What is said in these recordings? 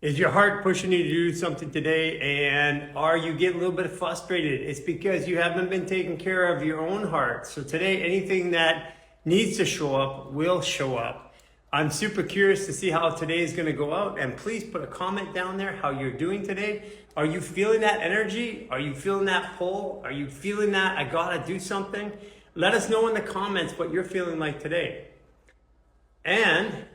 Is your heart pushing you to do something today? And are you getting a little bit frustrated? It's because you haven't been taking care of your own heart. So today, anything that needs to show up will show up. I'm super curious to see how today is going to go out. And please put a comment down there how you're doing today. Are you feeling that energy? Are you feeling that pull? Are you feeling that I got to do something? Let us know in the comments what you're feeling like today. And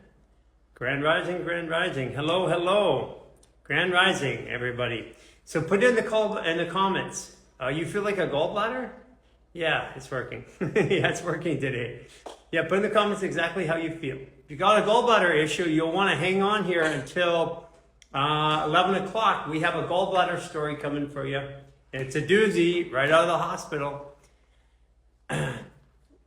Grand Rising, Grand Rising. Hello, hello. Grand Rising, everybody. So put in the comments. You feel like a gallbladder? Yeah, it's working. Yeah, it's working today. Yeah, put in the comments exactly how you feel. If you got a gallbladder issue, you'll want to hang on here until 11 o'clock. We have a gallbladder story coming for you. It's a doozy right out of the hospital.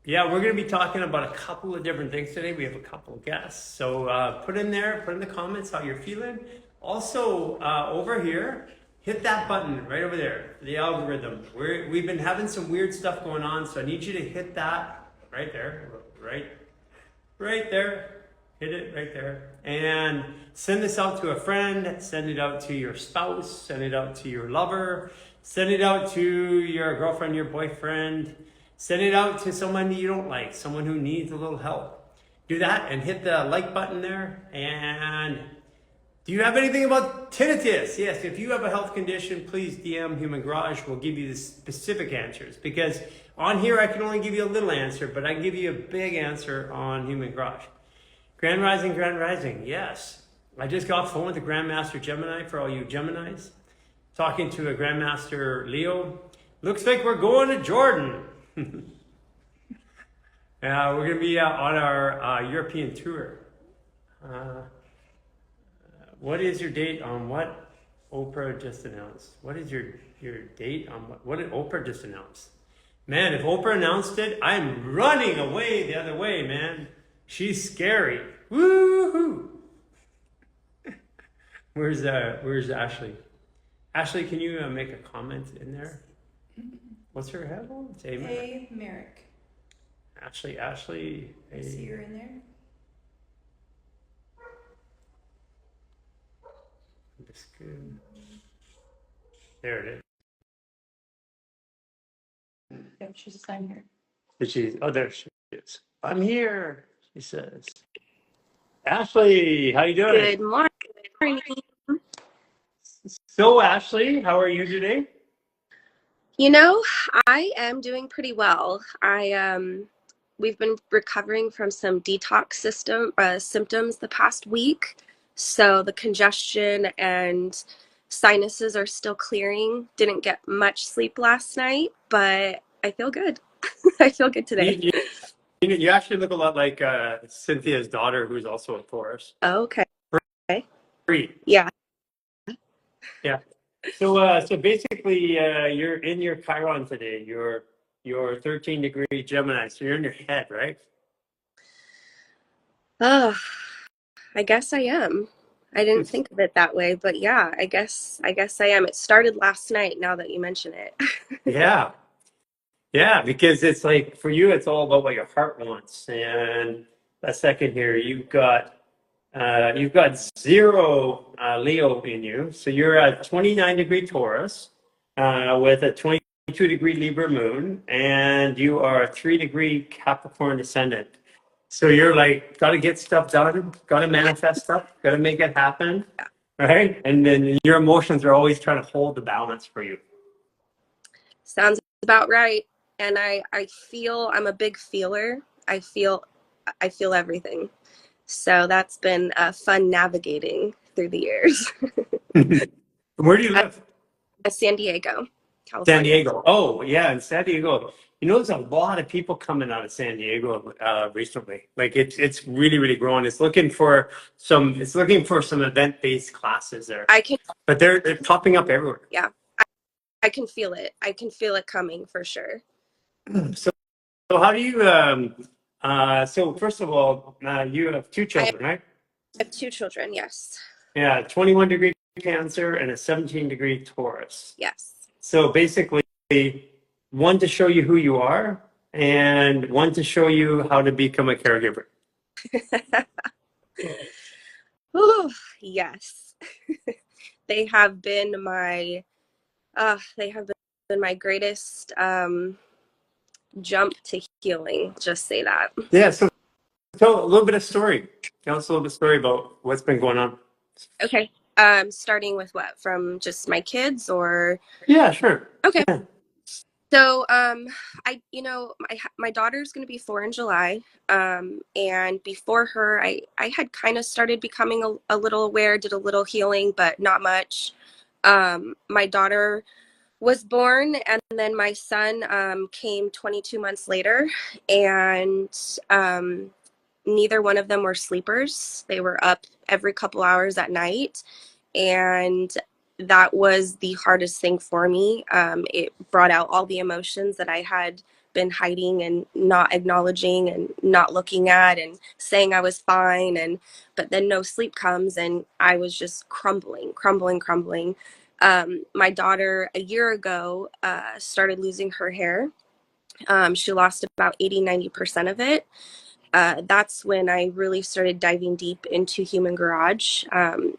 Yeah, we're going to be talking about a couple of different things today. We have a couple of guests. So put in the comments how you're feeling. Also, over here, hit that button right over there, the algorithm. We've been having some weird stuff going on, so I need you to hit that right there, right there. Hit it right there. And send this out to a friend, send it out to your spouse, send it out to your lover, send it out to your girlfriend, your boyfriend. Send it out to someone you don't like, someone who needs a little help. Do that and hit the like button there. And do you have anything about tinnitus? Yes, if you have a health condition, please DM Human Garage. We'll give you the specific answers, because on here I can only give you a little answer, but I can give you a big answer on Human Garage. Grand Rising, yes. I just got off the phone with the Grandmaster Gemini for all you Geminis. Talking to a Grandmaster Leo. Looks like we're going to Jordan. We're going to be on our European tour. What is your date on what Oprah just announced? What is your date on what did Oprah just announce? Man, if Oprah announced it, I'm running away the other way, man. She's scary. Woohoo! Where's Ashley? Ashley, can you make a comment in there? What's her handle? It's A. Merrick. Ashley. I see her in there. There it is. Yep, she's assigned here. There she is. I'm here, she says. Ashley, how you doing? Good morning. So, Ashley, how are you today? You know, I am doing pretty well. We've been recovering from some detox symptoms the past week. So the congestion and sinuses are still clearing. Didn't get much sleep last night, but I feel good. I feel good today. You actually look a lot like Cynthia's daughter, who's also a Taurus. Okay. Free. Yeah. Yeah. So basically, you're in your Chiron today. You're 13-degree Gemini. So you're in your head, right? I guess I am. I didn't think of it that way, but yeah, I guess I am. It started last night, now that you mention it. Yeah. Yeah, because it's like for you, it's all about what your heart wants. And a second here, you've got zero Leo in you, so you're a 29-degree Taurus with a 22-degree Libra moon, and you are a 3-degree Capricorn ascendant. So you're like, got to get stuff done, got to manifest stuff, got to make it happen, right? And then your emotions are always trying to hold the balance for you. Sounds about right. And I feel, I'm a big feeler. I feel everything. So that's been fun navigating through the years. Where do you live? San Diego, California. San Diego. Oh, yeah, in San Diego. You know, there's a lot of people coming out of San Diego recently. Like it's really, really growing. It's looking for some event-based classes there. But they're popping up everywhere. Yeah. I can feel it. I can feel it coming for sure. So how do you so first of all, you have 2 children, right? I have 2 children, yes. Yeah, 21-degree Cancer and a 17-degree Taurus. Yes. So basically, one to show you who you are, and one to show you how to become a caregiver. Ooh, yes. They have been my greatest jump to healing. Just say that. Yeah. So tell a little bit of story. Tell us a little bit of story about what's been going on. Okay. Starting with what? From just my kids or? Yeah, sure. Okay. Yeah. So, my daughter's going to be 4 in July. And before her, I had kind of started becoming a little aware, did a little healing, but not much. My daughter was born, and then my son came 22 months later, and neither one of them were sleepers. They were up every couple hours at night, and that was the hardest thing for me. It brought out all the emotions that I had been hiding and not acknowledging and not looking at and saying I was fine, and but then no sleep comes and I was just crumbling. My daughter a year ago started losing her hair. She lost about 80-90% of it. That's when I really started diving deep into Human Garage.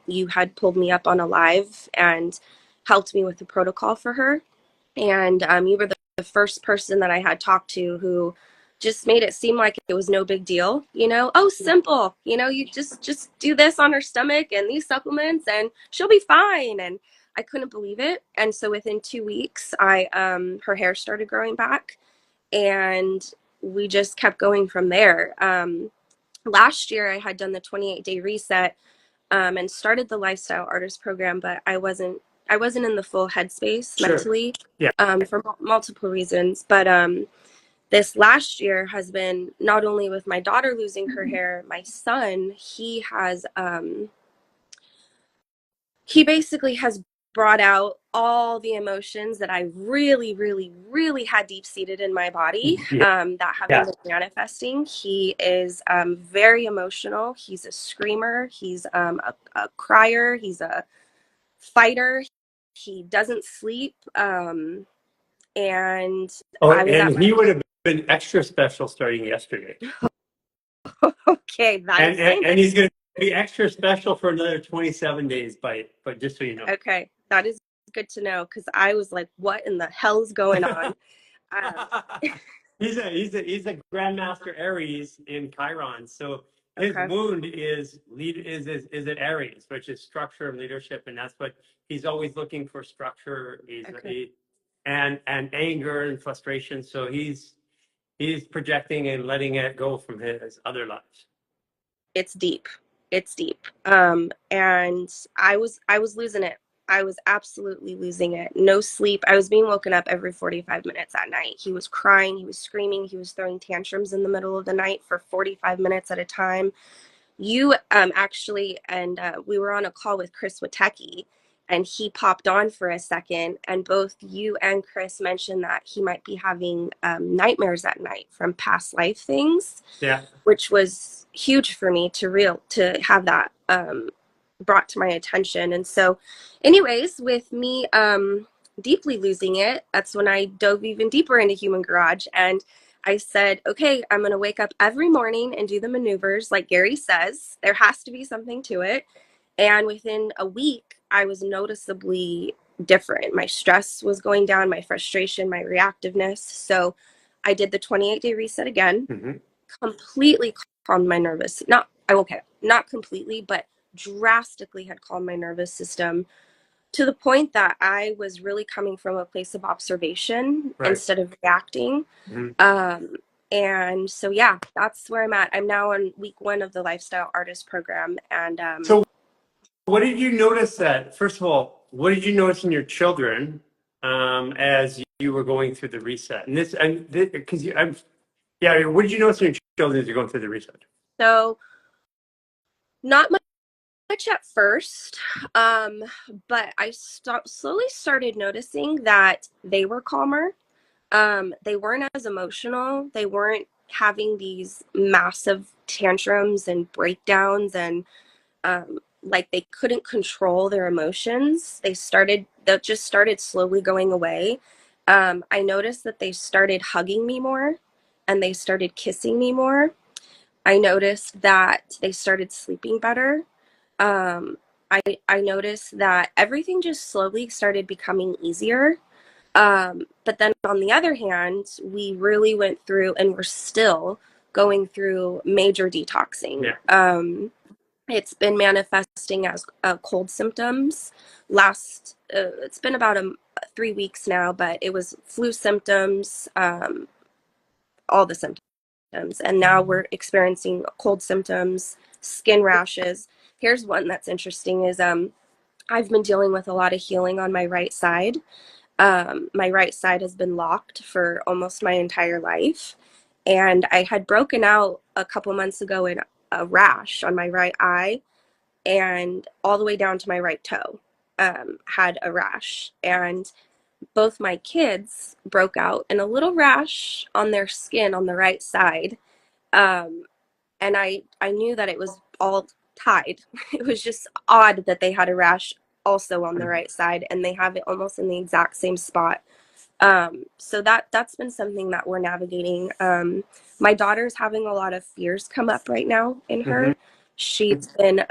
You had pulled me up on a live and helped me with the protocol for her. And you were the first person that I had talked to who just made it seem like it was no big deal. Oh, simple. You just do this on her stomach and these supplements and she'll be fine. And I couldn't believe it. And so within 2 weeks, her hair started growing back, and we just kept going from there. Last year, I had done the 28-day reset and started the lifestyle artist program, but I wasn't in the full headspace Sure. mentally Yeah. for multiple reasons. But this last year has been not only with my daughter losing her hair, my son, he basically has brought out all the emotions that I really, really, really had deep seated in my body Yeah. that have Yeah. been manifesting. He is very emotional. He's a screamer. He's a crier. He's a fighter. He doesn't sleep. And Oh, I was at and my, he would have been extra special starting yesterday. okay, that And is saying and he's going to be extra special for another 27 days, but just so you know. okay, that is good to know, because I was like, what in the hell is going on? Um, He's a Grandmaster Aries in Chiron. So his okay, wound is at Aries, which is structure and leadership, and that's what he's always looking for: structure. okay. And anger and frustration. So he's projecting and letting it go from his other lives. It's deep. It's deep. And I was losing it. I was absolutely losing it. No sleep. I was being woken up every 45 minutes at night. He was crying, he was screaming, he was throwing tantrums in the middle of the night for 45 minutes at a time. You actually, and we were on a call with Chris Witecki, and he popped on for a second, and both you and Chris mentioned that he might be having nightmares at night from past life things, Yeah. which was huge for me to have that brought to my attention. And so, anyways, with me deeply losing it, that's when I dove even deeper into Human Garage, and I said, okay, I'm going to wake up every morning and do the maneuvers like Garry says. There has to be something to it. And within a week, I was noticeably different. My stress was going down, my frustration, my reactiveness. So I did the 28-day reset again, Mm-hmm. completely calmed my nervous, not completely, but drastically had calmed my nervous system to the point that I was really coming from a place of observation Right. instead of reacting. Mm-hmm. And so, yeah, that's where I'm at. I'm now on week 1 of the lifestyle artist program. And So what did you notice that, first of all, what did you notice in your children as you were going through the reset? And because yeah, what did you notice in your children as you're going through the reset? so, not much at first, but I slowly started noticing that they were calmer. They weren't as emotional. They weren't having these massive tantrums and breakdowns, and like they couldn't control their emotions. That just started slowly going away. I noticed that they started hugging me more and they started kissing me more. I noticed that they started sleeping better. Um, I noticed that everything just slowly started becoming easier. But then on the other hand, we really went through and we're still going through major detoxing. Yeah. It's been manifesting as cold symptoms. It's been about 3 weeks now, but it was flu symptoms, all the symptoms. And now we're experiencing cold symptoms, skin rashes. Here's one that's interesting is I've been dealing with a lot of healing on my right side. My right side has been locked for almost my entire life. And I had broken out a couple months ago in a rash on my right eye and all the way down to my right toe, had a rash. And both my kids broke out in a little rash on their skin on the right side. Um, and I knew that it was all tied. It was just odd that they had a rash also on the right side and they have it almost in the exact same spot. So that's been something that we're navigating. My daughter's having a lot of fears come up right now in Hmm. her. She's been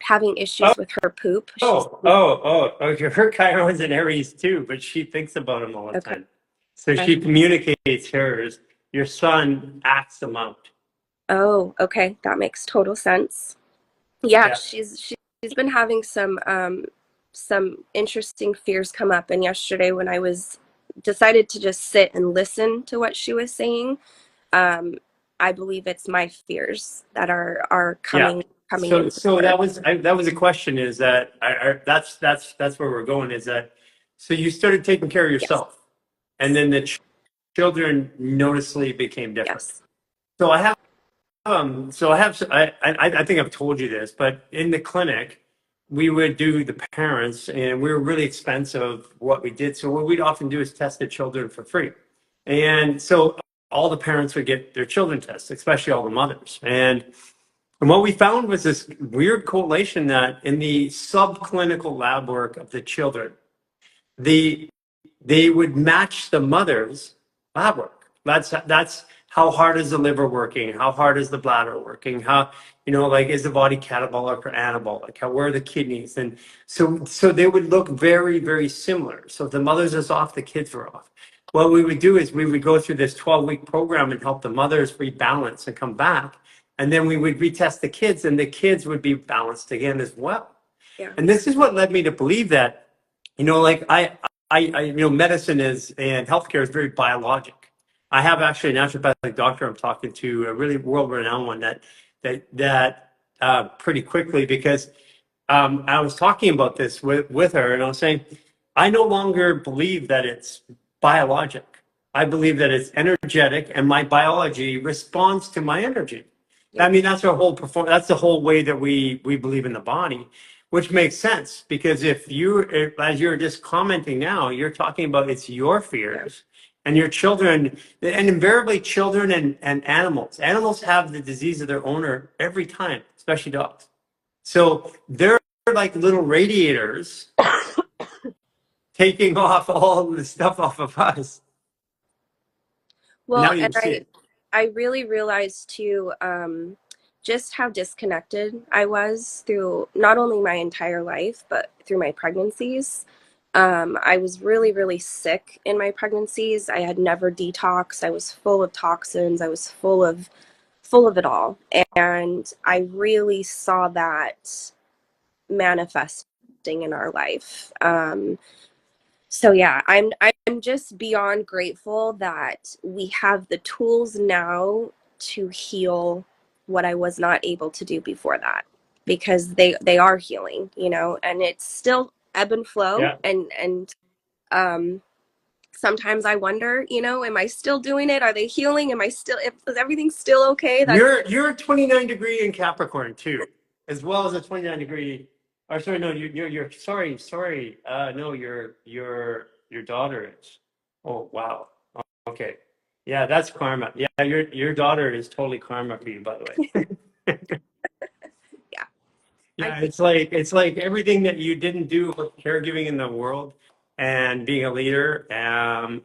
having Oh, issues with her poop. She's okay. Her Chiron's in Aries too, but she thinks about him all the okay. time. So she communicates hers. Your son acts them out. Oh, okay. That makes total sense. Yeah, Yeah. she's been having some interesting fears come up. And yesterday when I was decided to just sit and listen to what she was saying, um, I believe it's my fears that are Yeah. coming So into so her. that was a question. Is that that's where we're going. Is that so? You started taking care of Yes. yourself, and then the children noticeably became different. Yes. So I think I've told you this, but in the clinic, we would do the parents, and we were really expensive what we did. So what we'd often do is test the children for free, and so all the parents would get their children tested, especially all the mothers, and what we found was this weird correlation that in the subclinical lab work of the children, the they would match the mother's lab work. That's how hard is the liver working? How hard is the bladder working? How, like, is the body catabolic or anabolic? How, where are the kidneys? And so they would look very, very similar. So if the mother's is off, the kids were off. What we would do is we would go through this 12-week program and help the mothers rebalance and come back. And then we would retest the kids, and the kids would be balanced again as well. Yeah. And this is what led me to believe that, like medicine is and healthcare is very biologic. I have actually a naturopathic doctor I'm talking to, a really world-renowned one that pretty quickly because I was talking about this with her, and I was saying, I no longer believe that it's biologic. I believe that it's energetic, and my biology responds to my energy. Yeah. I mean, that's our whole That's the whole way that we believe in the body, which makes sense because as you're just commenting now, you're talking about it's your Yeah. fears and your children, and invariably children and animals. Animals have the disease of their owner every time, especially dogs. So they're like little radiators taking off all the stuff off of us. Now Well, you and see it. I really realized too, just how disconnected I was through not only my entire life, but through my pregnancies. I was really, really sick in my pregnancies. I had never detoxed. I was full of toxins. I was full of it all. And I really saw that manifesting in our life. So yeah, I'm just beyond grateful that we have the tools now to heal what I was not able to do before that, because they are healing, and it's still ebb and flow, Yeah. and um sometimes I wonder, am I still doing it? Are they healing? Is everything still okay? That's You're a 29 degree in Capricorn too, as well as a 29 degree. Or sorry, no, you're sorry. No, your daughter is. Oh wow. Okay. Yeah, that's karma. Yeah, your daughter is totally karma for you, by the way. yeah. I Yeah, it's like everything that you didn't do with caregiving in the world and being a leader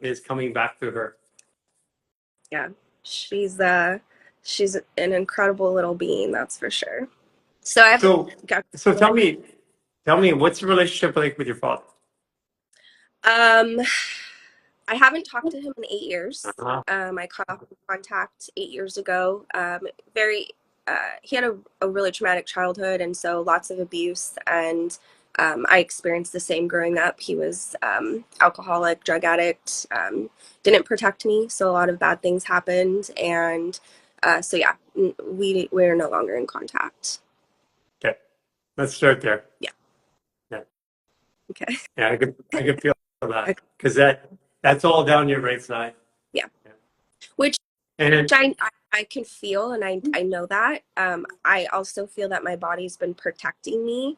is coming back to her. Yeah. She's an incredible little being, that's for sure. So I have So, got, so go ahead. tell me, what's the relationship like with your father? Um, I haven't talked to him in 8 years. Uh-huh. I cut off contact 8 years ago. Very, he had a really traumatic childhood, and so lots of abuse. And I experienced the same growing up. He was alcoholic, drug addict, didn't protect me, so a lot of bad things happened. And so yeah, we're no longer in contact. Okay, let's start there. Yeah. Yeah, Okay. yeah, I could feel that Okay. because that's all down your right side. Yeah. Yeah. Which And I can feel, and I know that. I also feel that my body's been protecting me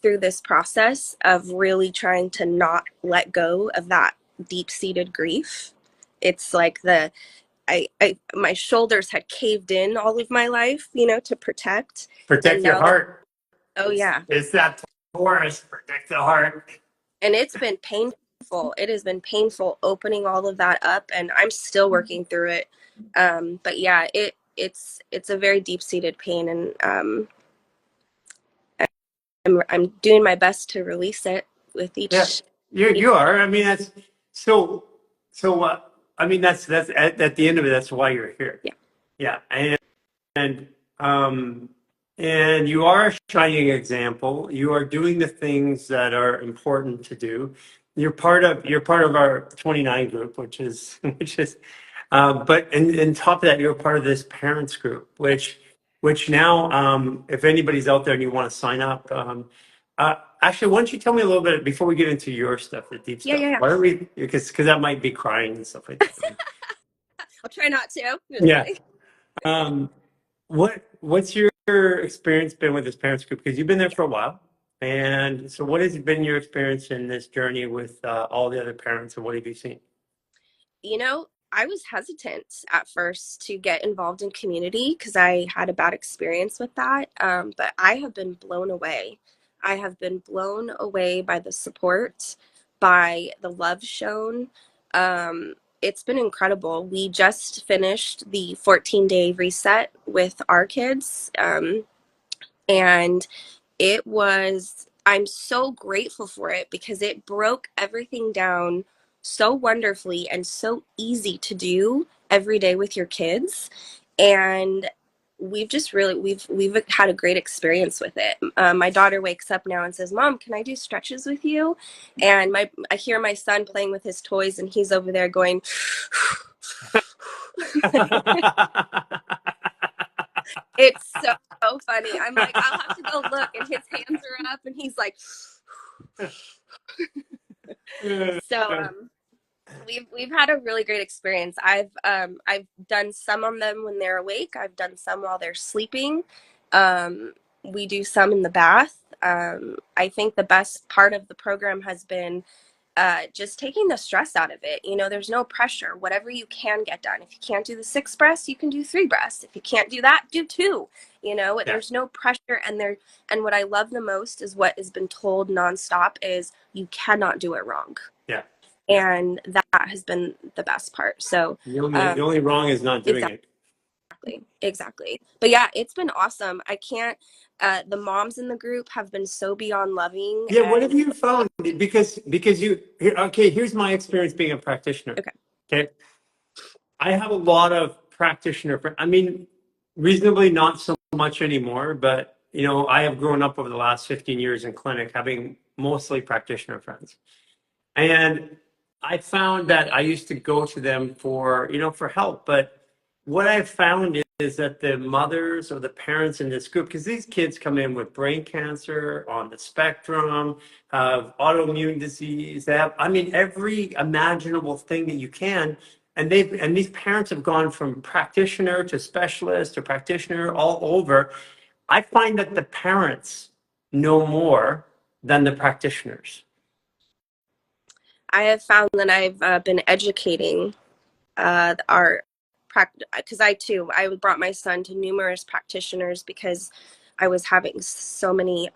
through this process of really trying to not let go of that deep-seated grief. It's like my shoulders had caved in all of my life, to protect. And protect your now that, heart. oh yeah, It's that Taurus, protect the heart. and it's been painful. It has been painful opening all of that up, and I'm still working through it. But yeah, it's a very deep-seated pain, and I'm doing my best to release it with Yeah, each you are. I mean, that's so. So, I mean, that's at the end of it. That's why you're here. yeah. Yeah, and um, and you are a shining example. You are doing the things that are important to do. You're part of our 29 group, which is which is but and top of that, you're part of this parents group, which now, if anybody's out there and you want to sign up, actually, why don't you tell me a little bit before we get into your stuff, the deep Yeah, stuff? yeah, yeah. Why are we? Because that might be crying and stuff like that. I'll try not to. Just Yeah. kidding. Um, what's your experience been with this parents group? Because you've been there for a while, and so what has been your experience in this journey with all the other parents, and what have you seen? I was hesitant at first to get involved in community because I had a bad experience with that. But I have been blown away. I have been blown away by the support, by the love shown. It's been incredible. We just finished the 14-day reset with our kids. And I'm so grateful for it because it broke everything down so wonderfully and so easy to do every day with your kids. And we've had a great experience with it. My daughter wakes up now and says, "Mom, can I do stretches with you?" And I hear my son playing with his toys, and he's over there going, it's so funny. I'm like, I'll have to go look, and his hands are up, and he's like, so we've had a really great experience. I've done some on them when they're awake. I've done some while they're sleeping. We do some in the bath. I think the best part of the program has been just taking the stress out of it. There's no pressure. Whatever you can get done. If you can't do the 6 breaths, you can do 3 breaths. If you can't do that, do two. Yeah, There's no pressure, and what I love the most is what has been told nonstop is you cannot do it wrong, yeah. and that has been the best part. So, The only wrong is not doing it. exactly. But yeah, it's been awesome. I can't. The moms in the group have been so beyond loving, Yeah, what have and you found? Because okay, here's my experience being a practitioner. okay, Okay, I have a lot of practitioner friends. I mean, reasonably not so much anymore, but I have grown up over the last 15 years in clinic having mostly practitioner friends. And I found that I used to go to them for help. But what I've found is that the mothers or the parents in this group, because these kids come in with brain cancer, on the spectrum, have autoimmune disease, they have, I mean, every imaginable thing that you can. And these parents have gone from practitioner to specialist to practitioner all over. I find that the parents know more than the practitioners. I have found that I've been educating our because I brought my son to numerous practitioners because I was having so many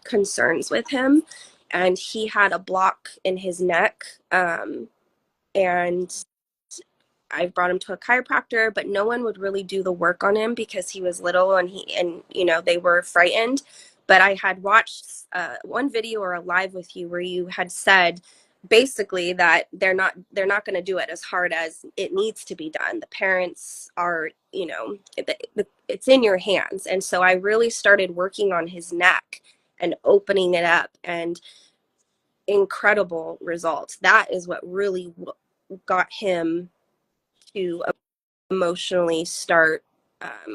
concerns with him, and he had a block in his neck, and I brought him to a chiropractor, but no one would really do the work on him because he was little and they were frightened. But I had watched one video or a live with you where you had said basically that they're not going to do it as hard as it needs to be done. The parents are, it's in your hands. And so I really started working on his neck and opening it up, and incredible results. That is what really got him to emotionally start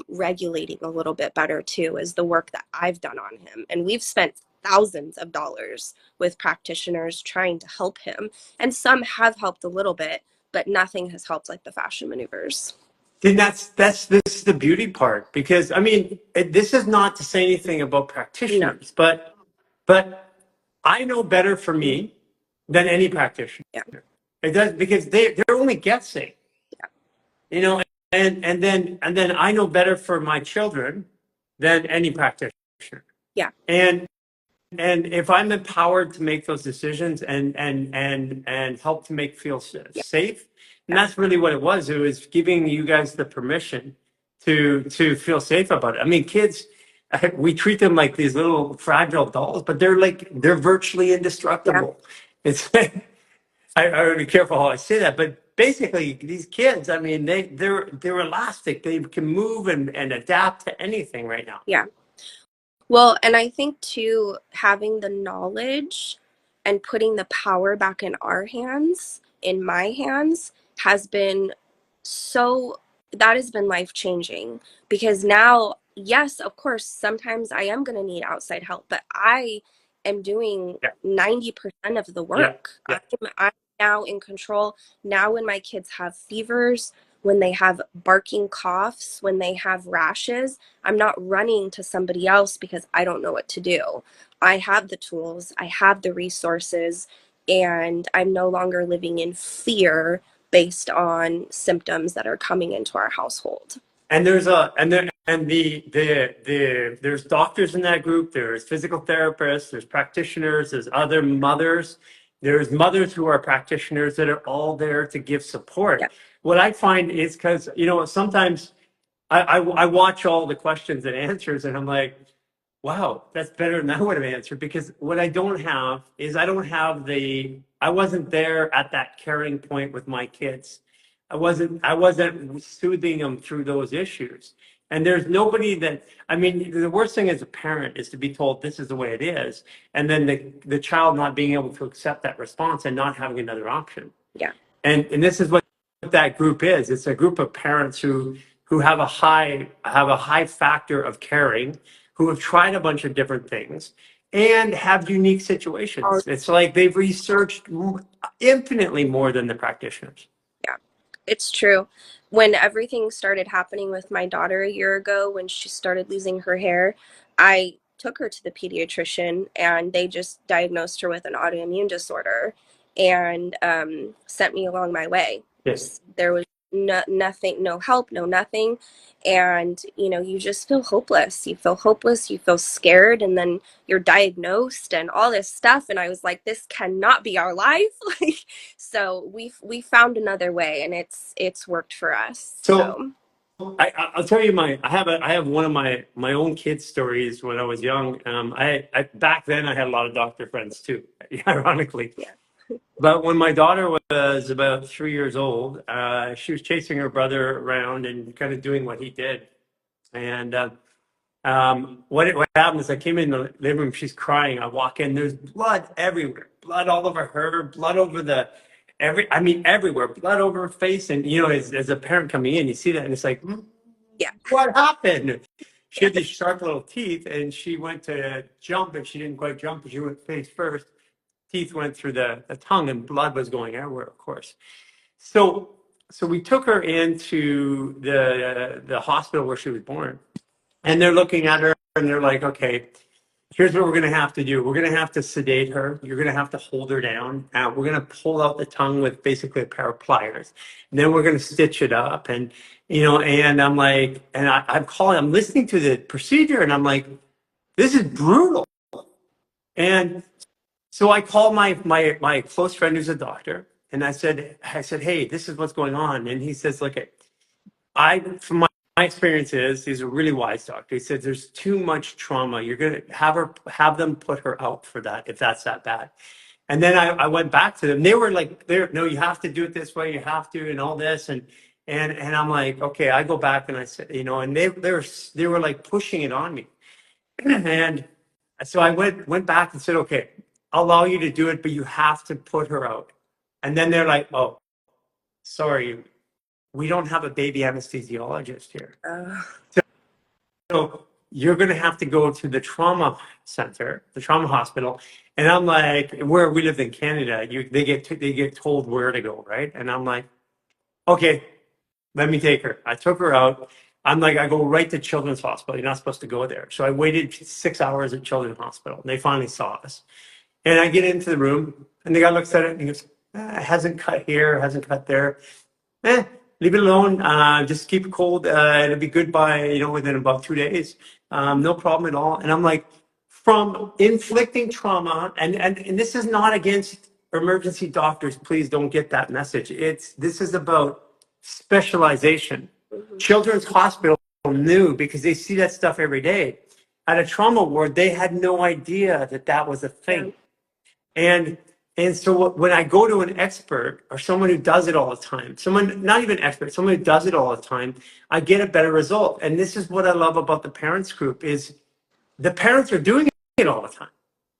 regulating a little bit better too, is the work that I've done on him. And we've spent thousands of dollars with practitioners trying to help him, and some have helped a little bit, but nothing has helped like the fascia maneuvers. Then this is the beauty part, because I mean, this is not to say anything about No. practitioners, but I know better for me than any practitioner. Yeah. It does, because they're only guessing. Yeah. You know, and then I know better for my children than any practitioner. Yeah. And if I'm empowered to make those decisions and help to make feel Yeah. safe, and that's really what it was. It was giving you guys the permission to feel safe about it. I mean, kids, we treat them like these little fragile dolls, but they're virtually indestructible. It's I would be careful how I say that, but basically these kids, I mean, they're elastic. They can move and adapt to anything right now. Yeah. Well, and I think too, having the knowledge and putting the power back in our hands, in my hands, has been that has been life changing, because now, yes, of course, sometimes I am going to need outside help, but I am doing Yeah. 90% of the work. Yeah. I'm now in control. Now, when my kids have fevers, when they have barking coughs, when they have rashes, I'm not running to somebody else because I don't know what to do. I have the tools, I have the resources, and I'm no longer living in fear based on symptoms that are coming into our household. And there's there's doctors in that group. There's physical therapists. There's practitioners. There's other mothers. There's mothers who are practitioners that are all there to give support. Yeah. What I find is, because sometimes I watch all the questions and answers, and I'm like, wow, that's better than I would have answered. Because what I don't have is, I wasn't there at that caring point with my kids. I wasn't soothing them through those issues. And there's nobody that, I mean, the worst thing as a parent is to be told this is the way it is, and then the child not being able to accept that response and not having another option. Yeah. And this is what that group is. It's a group of parents who have a high factor of caring, who have tried a bunch of different things and have unique situations. It's like they've researched infinitely more than the practitioners. Yeah, it's true. When everything started happening with my daughter a year ago, when she started losing her hair, I took her to the pediatrician, and they just diagnosed her with an autoimmune disorder and sent me along my way. Yes. There was nothing, no help, no nothing. And, you just feel hopeless. You feel hopeless, you feel scared, and then you're diagnosed and all this stuff. And I was like, this cannot be our life. So we found another way, and it's worked for us. So I'll tell you I have one of my own kids' stories when I was young. I back then I had a lot of doctor friends too, ironically. Yeah. But when my daughter was about 3 years old, she was chasing her brother around and kind of doing what he did. And what happened is, I came in the living room, she's crying. I walk in, there's blood everywhere, blood all over her, blood over everywhere, blood over her face. And as a parent coming in, you see that, and it's like, Yeah. what happened? She had these sharp little teeth, and she went to jump, and she didn't quite jump. She went face first. Teeth went through the tongue, and blood was going everywhere, of course. So we took her into the hospital where she was born, and they're looking at her, and they're like, okay, here's what we're going to have to do. We're going to have to sedate her. You're going to have to hold her down. We're going to pull out the tongue with basically a pair of pliers. And then we're going to stitch it up. And, and I'm like, and I'm listening to the procedure, and I'm like, this is brutal. And so I called my close friend who's a doctor, And I said, hey, this is what's going on. And he says, look, from my experience is, he's a really wise doctor. He said, there's too much trauma. You're going to have them put her out for that, if that's that bad. And then I went back to them. They were like, no, you have to do it this way. You have to, and all this. And I'm like, okay, I go back and I said, and they were like pushing it on me. And so I went back and said, okay, I'll allow you to do it, but you have to put her out. And then they're like, oh, sorry, we don't have a baby anesthesiologist here. So you're going to have to go to the trauma center, the trauma hospital. And I'm like, where we live in Canada, they get told where to go, right? And I'm like, okay, let me take her. I took her out. I'm like, I go right to Children's Hospital. You're not supposed to go there. So I waited 6 hours at Children's Hospital. And they finally saw us. And I get into the room, and the guy looks at it and he goes, it hasn't cut here, hasn't cut there. Leave it alone. Just keep it cold. It'll be good by, within about 2 days. No problem at all. And I'm like, from inflicting trauma, and this is not against emergency doctors. Please don't get that message. This is about specialization. Children's Hospital knew because they see that stuff every day. At a trauma ward, they had no idea that was a thing. And so when I go to an expert or someone who does it all the time, someone not even expert, someone who does it all the time, I get a better result. And this is what I love about the parents group is the parents are doing it all the time.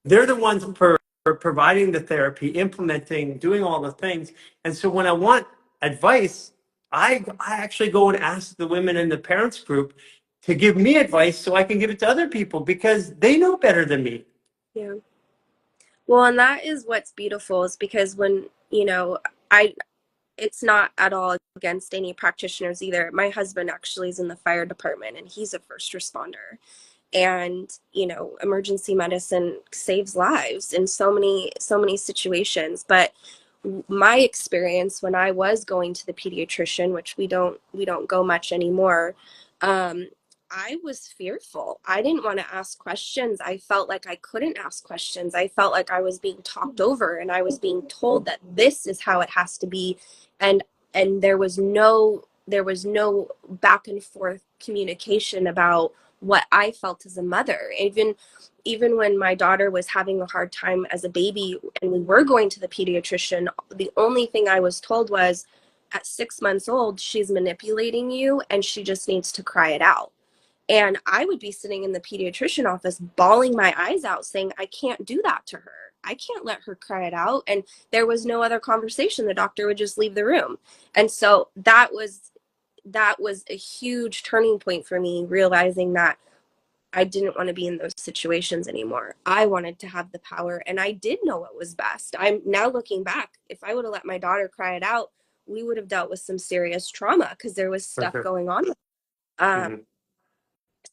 They're the ones for providing the therapy, implementing, doing all the things. And so when I want advice, I actually go and ask the women in the parents group to give me advice so I can give it to other people because they know better than me. Yeah. Well, and that is what's beautiful is because when, it's not at all against any practitioners either. My husband actually is in the fire department and he's a first responder. And, emergency medicine saves lives in so many situations. But my experience when I was going to the pediatrician, which we don't go much anymore, I was fearful. I didn't want to ask questions. I felt like I couldn't ask questions. I felt like I was being talked over and I was being told that this is how it has to be. And there was no back and forth communication about what I felt as a mother. Even when my daughter was having a hard time as a baby and we were going to the pediatrician, the only thing I was told was at 6 months old, she's manipulating you and she just needs to cry it out. And I would be sitting in the pediatrician office bawling my eyes out saying, I can't do that to her. I can't let her cry it out. And there was no other conversation. The doctor would just leave the room. And so that was a huge turning point for me, realizing that I didn't want to be in those situations anymore. I wanted to have the power and I did know what was best. I'm now looking back. If I would have let my daughter cry it out, we would have dealt with some serious trauma because there was stuff going on.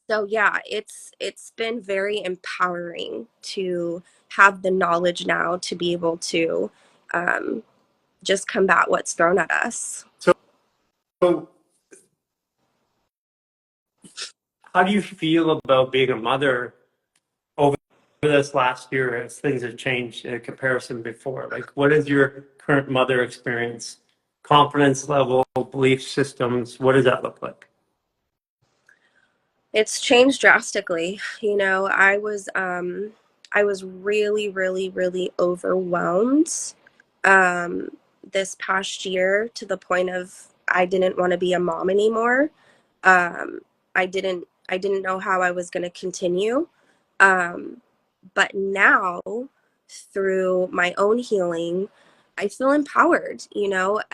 So yeah, it's been very empowering to have the knowledge now to be able to just combat what's thrown at us. So how do you feel about being a mother over this last year as things have changed in comparison before? Like, what is your current mother experience? Confidence level, belief systems, what does that look like? It's changed drastically. I was really, really, really overwhelmed this past year to the point of I didn't want to be a mom anymore. I didn't know how I was going to continue. But now, through my own healing, I feel empowered.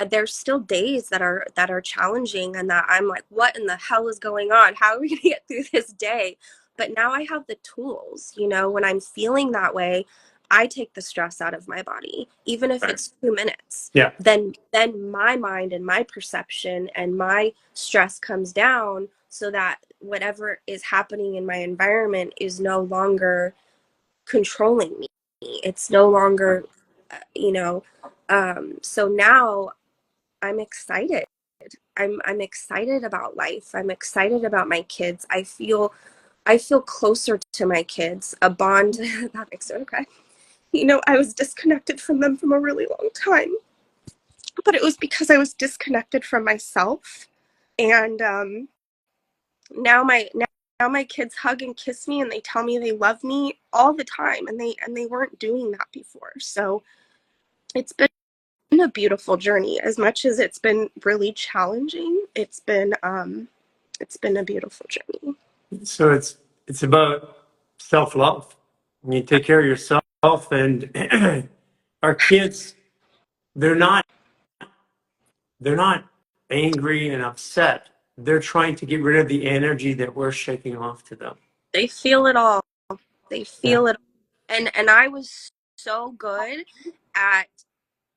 There's still days that are challenging and that I'm like, what in the hell is going on? How are we going to get through this day? But now I have the tools. When I'm feeling that way, I take the stress out of my body, even if it's 2 minutes. Yeah. Then my mind and my perception and my stress comes down so that whatever is happening in my environment is no longer controlling me. It's no longer, so now I'm excited. I'm excited about life. I'm excited about my kids. I feel closer to my kids, a bond that makes me cry. I was disconnected from them from a really long time. but it was because I was disconnected from myself. And now my kids hug and kiss me and they tell me they love me all the time, and they weren't doing that before. So it's been a beautiful journey. As much as it's been really challenging, it's been a beautiful journey. So it's about self-love. You take care of yourself, and our kids, they're not they're not angry and upset. They're trying to get rid of the energy that we're shaking off to them. They feel it all. They Yeah. feel it. And I was so good at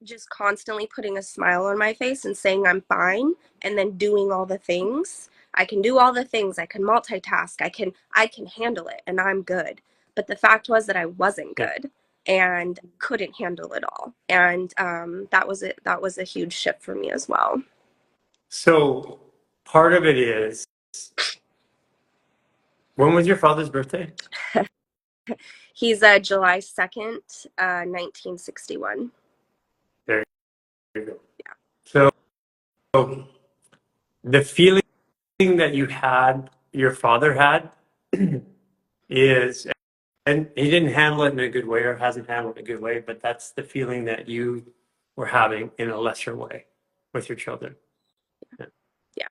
just constantly putting a smile on my face and saying I'm fine, and then doing all the things. I can do all the things. I can multitask. I can handle it, and I'm good. But the fact was that I wasn't Yeah. good and couldn't handle it all. And that was it. That was a huge shift for me as well. So part of it is, when was your father's birthday? He's July 2nd, 1961. There you go. So the feeling that your father had, is, and he didn't handle it in a good way or hasn't handled it in a good way, but that's the feeling that you were having in a lesser way with your children. Yeah. Yeah.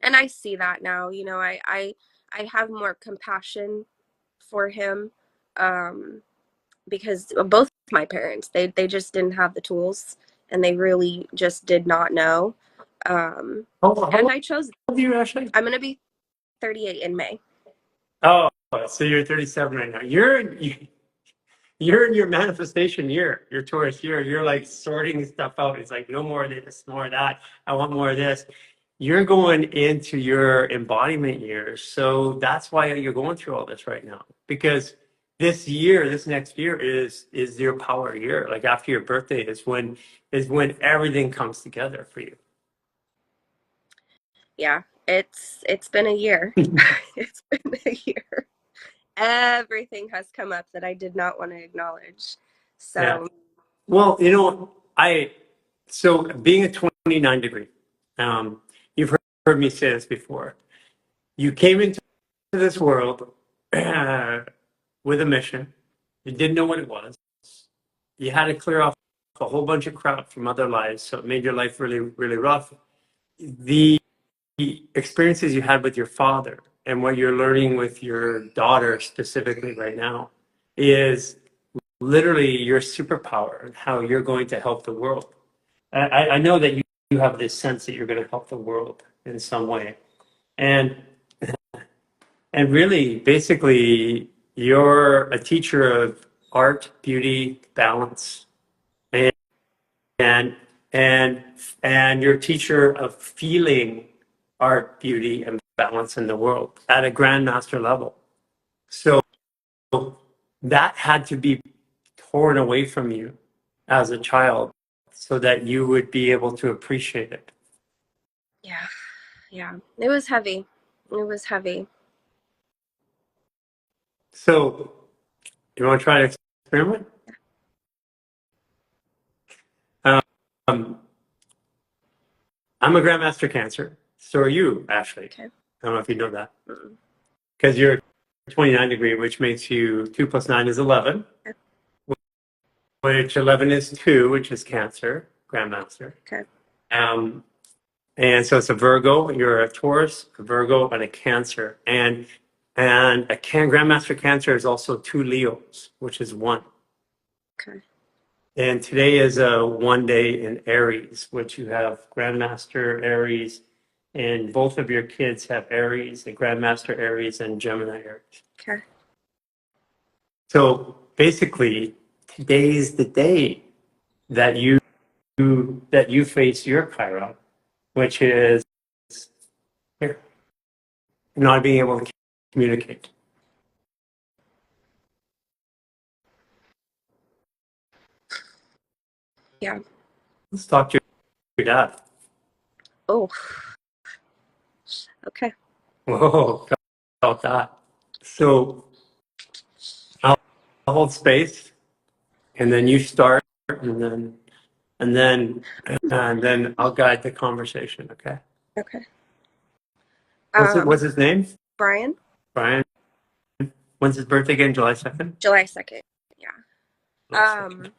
And I see that now. I have more compassion for him, because both my parents, they just didn't have the tools, and they really just did not know. How And old I chose. are you, Ashley? I'm gonna be 38 in May. Oh, so you're 37 right now. You're in your manifestation year, your Taurus year. You're like sorting stuff out. It's like, no more of this, more of that. I want more of this. You're going into your embodiment year. So that's why you're going through all this right now. Because this next year is your power year. Like after your birthday is when everything comes together for you. Yeah, it's been a year. It's been a year. Everything has come up that I did not want to acknowledge. Yeah. So Well, so being a 29 degree, you've heard me say this before. You came into this world with a mission. You didn't know what it was. You had to clear off a whole bunch of crap from other lives, so it made your life really, really rough. The experiences you had with your father and what you're learning with your daughter specifically right now is literally your superpower and how you're going to help the world. I know that you have this sense that you're going to help the world in some way. And really, basically, you're a teacher of art, beauty, balance, and and and you're a teacher of feeling art, beauty, and balance in the world at a grandmaster level. So that had to be torn away from you as a child so that you would be able to appreciate it. yeah, yeah, it was heavy. It was heavy. So you want to try to experiment? Um, I'm a grandmaster Cancer. So are you, Ashley. Okay. I don't know if you know that. Mm. Because you're 29 degree, which makes you 2 plus 9 is 11, Okay. which 11 is 2, which is Cancer, grandmaster. Okay. Um, and so it's a Virgo, you're a Taurus, a Virgo, and a Cancer. And grandmaster Cancer is also 2 Leos, which is 1. Okay. And today is a 1 day in Aries, which you have Grandmaster Aries, and both of your kids have Aries, the Grandmaster Aries and Gemini Aries. Okay. So basically, today's the day that you face your Chiron, which is here, not being able to communicate. Yeah. Let's talk to your dad. Oh. Okay. Whoa, felt that. So I'll hold space, and then you start, and then and then I'll guide the conversation. Okay. Okay. What's his name? Brian, Brian. When's his birthday again? July 2nd? July 2nd. Yeah. July 2nd.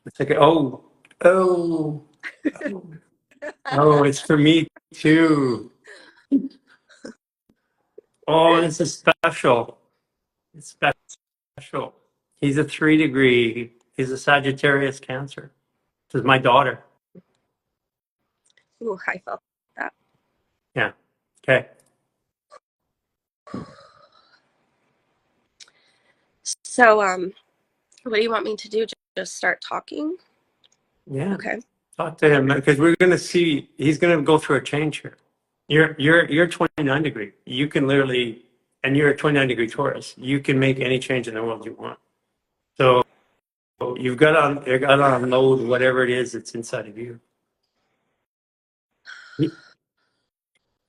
It's like, oh, oh, oh, it's for me too. Oh, this is special. It's special. He's a 3 degree. He's a Sagittarius Cancer. This is my daughter. Ooh, I felt that. Yeah. Okay. So, what do you want me to do? Just start talking? Yeah. Okay. Talk to him because we're going to see. He's going to go through a change here. You're 29 degree. You can literally, and you're a 29 degree Taurus. You can make any change in the world you want. So you got to unload whatever it is that's inside of you.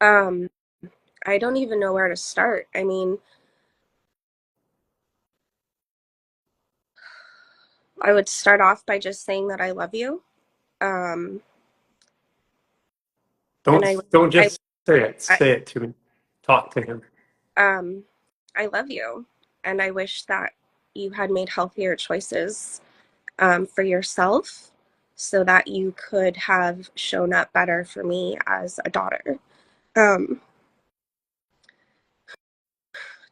I don't even know where to start. I mean, I would start off by just saying that I love you. And Don't I, just say it. Say it to me. Talk to him. I love you, and I wish that you had made healthier choices for yourself so that you could have shown up better for me as a daughter. Um,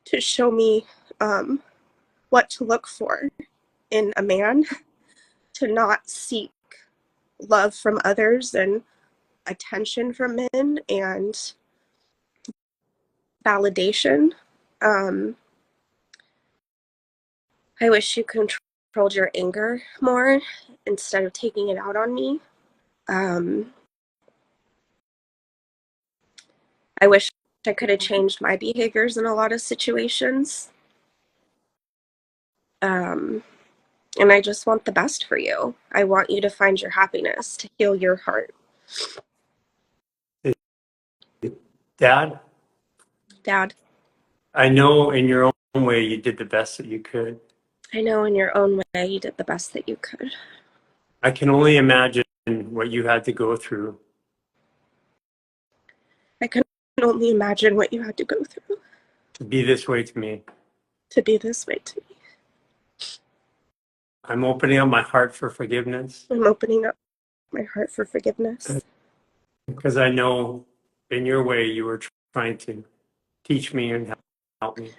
to show me what to look for in a man, to not seek love from others and attention from men and validation. Um, I wish you controlled your anger more instead of taking it out on me. I wish I could have changed my behaviors in a lot of situations. And I just want the best for you. I want you to find your happiness, to heal your heart. Dad, Dad, I know in your own way you did the best that you could. I know in your own way you did the best that you could. I can only imagine what you had to go through. I can only imagine what you had to go through To be this way to me. to be this way to me. I'm opening up my heart for forgiveness I'm opening up my heart for forgiveness because I know in your way you were trying to teach me and help me.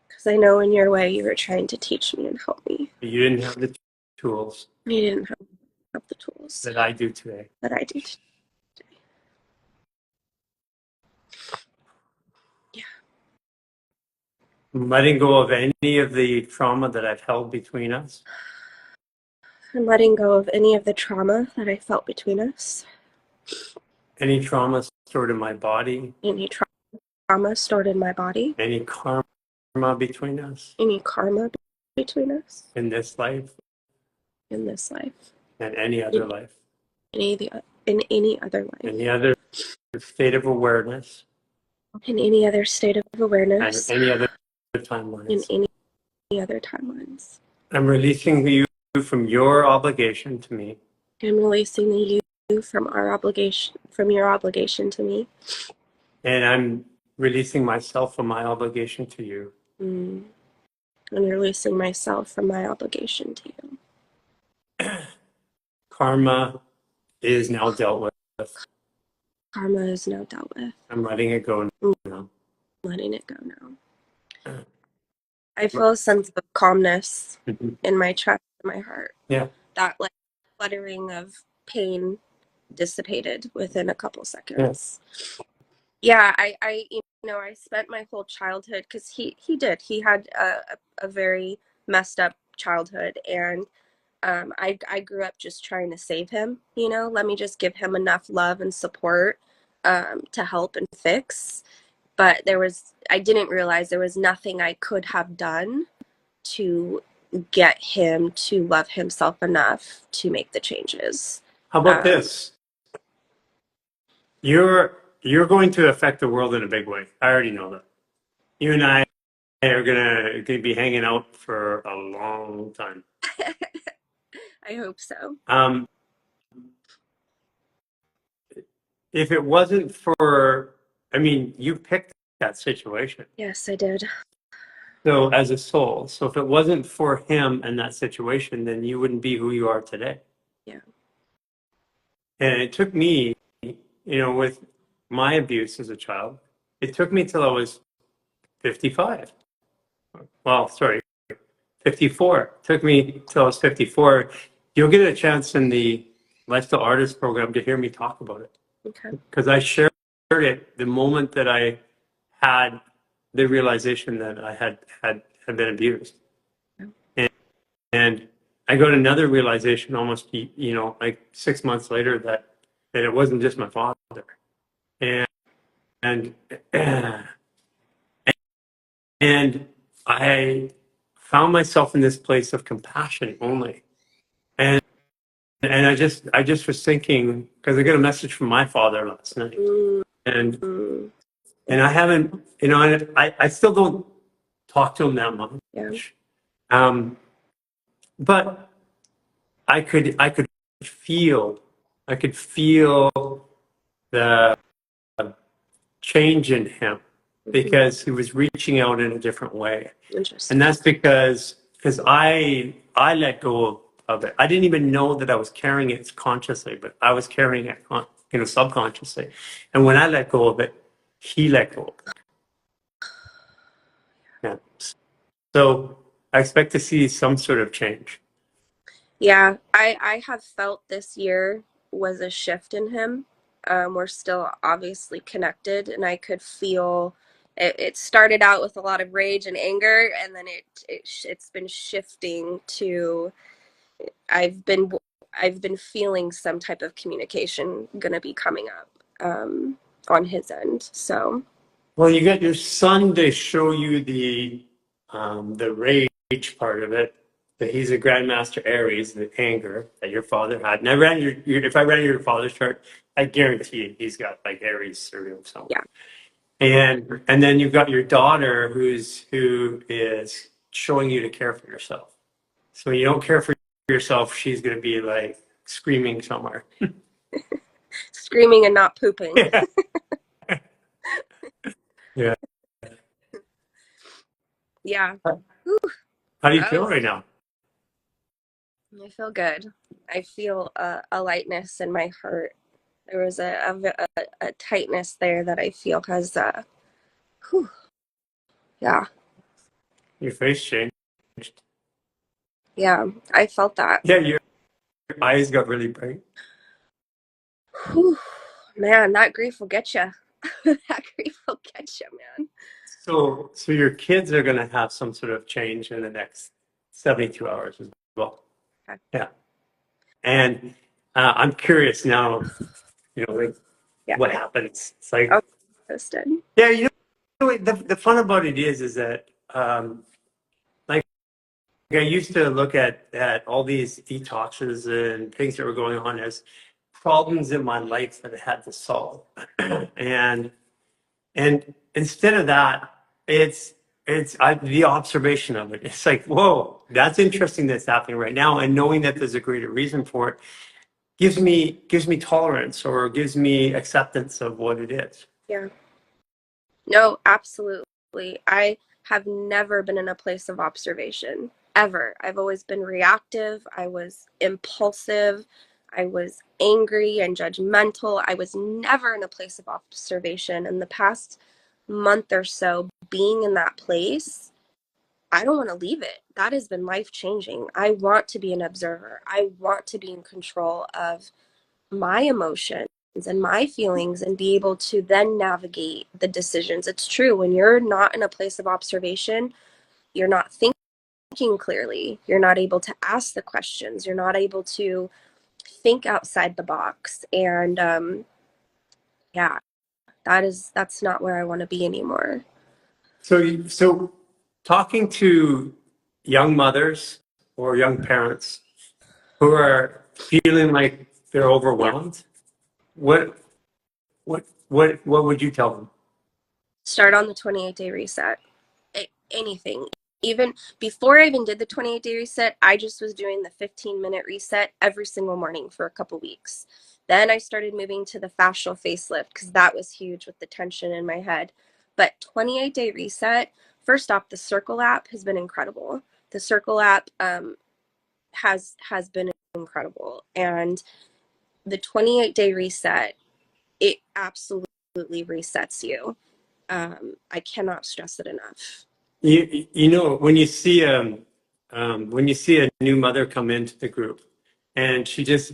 because I know in your way you were trying to teach me and help me. But you didn't have the tools You didn't have the tools that I do today. that I do today. Yeah. I'm letting go of any of the trauma that I've held between us. I'm letting go of any of the trauma that I felt between us. Any trauma stored in my body. Any trauma stored in my body. Any karma between us. Any karma between us. In this life. In this life. And any other life. In any other life. Any other state of awareness. In any other state of awareness. And any other timelines. In any other timelines. I'm releasing you from your obligation to me. I'm releasing you from your obligation to me. And I'm releasing myself from my obligation to you. I'm releasing myself from my obligation to you. Karma is now dealt with. Karma is now dealt with. I'm letting it go now. Letting it go now. I feel a sense of calmness in my chest and my heart. Yeah. That like fluttering of pain dissipated within a couple seconds. Yeah, I spent my whole childhood because he had a very messed up childhood, and I grew up just trying to save him. Let me just give him enough love and support to help and fix. But I didn't realize there was nothing I could have done to get him to love himself enough to make the changes. How about this? You're going to affect the world in a big way. I already know that. You and I are gonna be hanging out for a long time. I hope so. Um, if it wasn't for, I mean, you picked that situation. Yes, I did. So as a soul, so if it wasn't for him and that situation, then you wouldn't be who you are today. Yeah. And it took me, with my abuse as a child, it took me till I was 55. Well, sorry, 54. It took me till I was 54. You'll get a chance in the Lifestyle Artist program to hear me talk about it. Okay. Because I shared it the moment that I had the realization that I had been abused. And I got another realization almost, like 6 months later that it wasn't just my father. And and and I found myself in this place of compassion only. And and I just was thinking, because I got a message from my father last night. Mm, And mm, and I haven't, I still don't talk to him that yeah. much. But I could feel I could feel the change in him Mhm. because he was reaching out in a different way. Interesting. And that's because I let go of it. I didn't even know that I was carrying it consciously, but I was carrying it subconsciously. And when I let go of it, he let go of it. Yeah. So I expect to see some sort of change. Yeah, I have felt this year was a shift in him. We're still obviously connected, and I could feel it started out with a lot of rage and anger, and then it's been shifting to I've been I've been feeling some type of communication gonna be coming up on his end. So Well, you got your son to show you the rage part of it. That he's a Grandmaster Aries, the anger that your father had. And I ran if I ran your father's chart, I guarantee you he's got like Aries cereal somewhere. yeah, And then you've got your daughter who is showing you to care for yourself. So when you don't care for yourself, she's gonna be like screaming somewhere. screaming and not pooping. Yeah. Yeah. Yeah. Whew, How do you that feel was right now? I feel good. I feel a lightness in my heart. There was a tightness there that I feel has, whew, yeah, Your face changed. yeah, I felt that. Yeah, your eyes got really bright. Whew, man, that grief will get you. That grief will get you, man. So your kids are going to have some sort of change in the next 72 hours as well. Okay. Yeah. And I'm curious now, like Yeah, what happens. It's like, I'll keep you posted. yeah, the fun about it is that like I used to look at all these detoxes and things that were going on as problems in my life that I had to solve. and And instead of that, the observation of it. It's like, whoa, that's interesting that's happening right now. And knowing that there's a greater reason for it gives me tolerance or gives me acceptance of what it is. Yeah. No, absolutely. I have never been in a place of observation, ever. I've always been reactive. I was impulsive. I was angry and judgmental. I was never in a place of observation. In the past month or so, being in that place, I don't want to leave it. That has been life changing. I want to be an observer. I want to be in control of my emotions and my feelings and be able to then navigate the decisions. It's true. When you're not in a place of observation, you're not thinking clearly. You're not able to ask the questions. You're not able to think outside the box. And yeah, that's not where I want to be anymore. So talking to young mothers or young parents who are feeling like they're Yeah. overwhelmed, what what would you tell them? Start on the 28-day reset. Anything. Even before I even did the 28-day reset, I just was doing the 15-minute reset every single morning for a couple weeks. Then I started moving to the fascial facelift because that was huge with the tension in my head. But 28-day reset, first off, the Circle app has been incredible. The Circle app has been incredible, and the 28-day reset, it absolutely resets you. I cannot stress it enough. You know, when you see a new mother come into the group and she just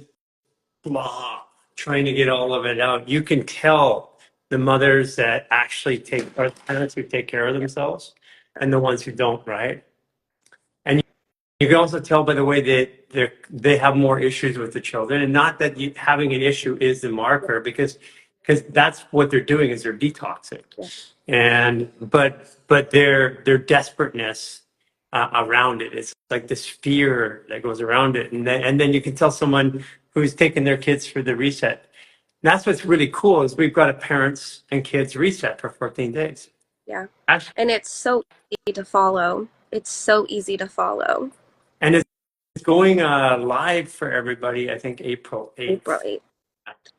blah trying to get all of it out, you can tell the mothers that actually or the parents who take care of themselves and the ones who don't, right? And you can also tell by the way that they have more issues with the children, and not that having an issue is the marker, because that's what they're doing is they're detoxing, and but their desperateness around it, it's like this fear that goes around it, and then you can tell someone who's taking their kids through the reset. And that's what's really cool is we've got a parents and kids reset for 14 days. Yeah. Actually, And it's so easy to follow. It's so easy to follow. and it's going live for everybody, I think April 8th. April 8th.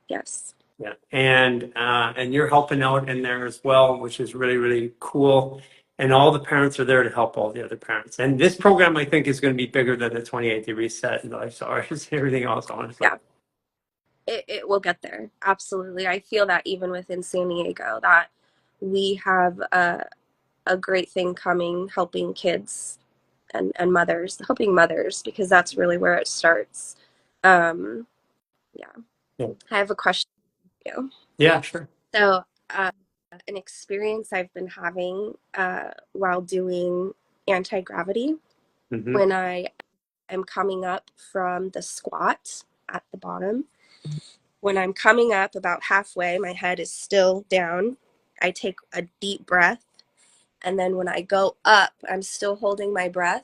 Yes. Yeah, and you're helping out in there as well, which is really, really cool. And all the parents are there to help all the other parents. And this program, I think, is going to be bigger than the 28-day reset and life stars and everything else, honestly. Yeah. It will get there. Absolutely. I feel that even within San Diego, that we have a great thing coming, helping kids and mothers, helping mothers, because that's really where it starts. Yeah. Yeah. I have a question for you. Yeah, sure. So, an experience I've been having while doing anti-gravity, Mm-hmm. when I am coming up from the squat at the bottom, when I'm coming up about halfway, my head is still down. I take a deep breath. And then when I go up, I'm still holding my breath.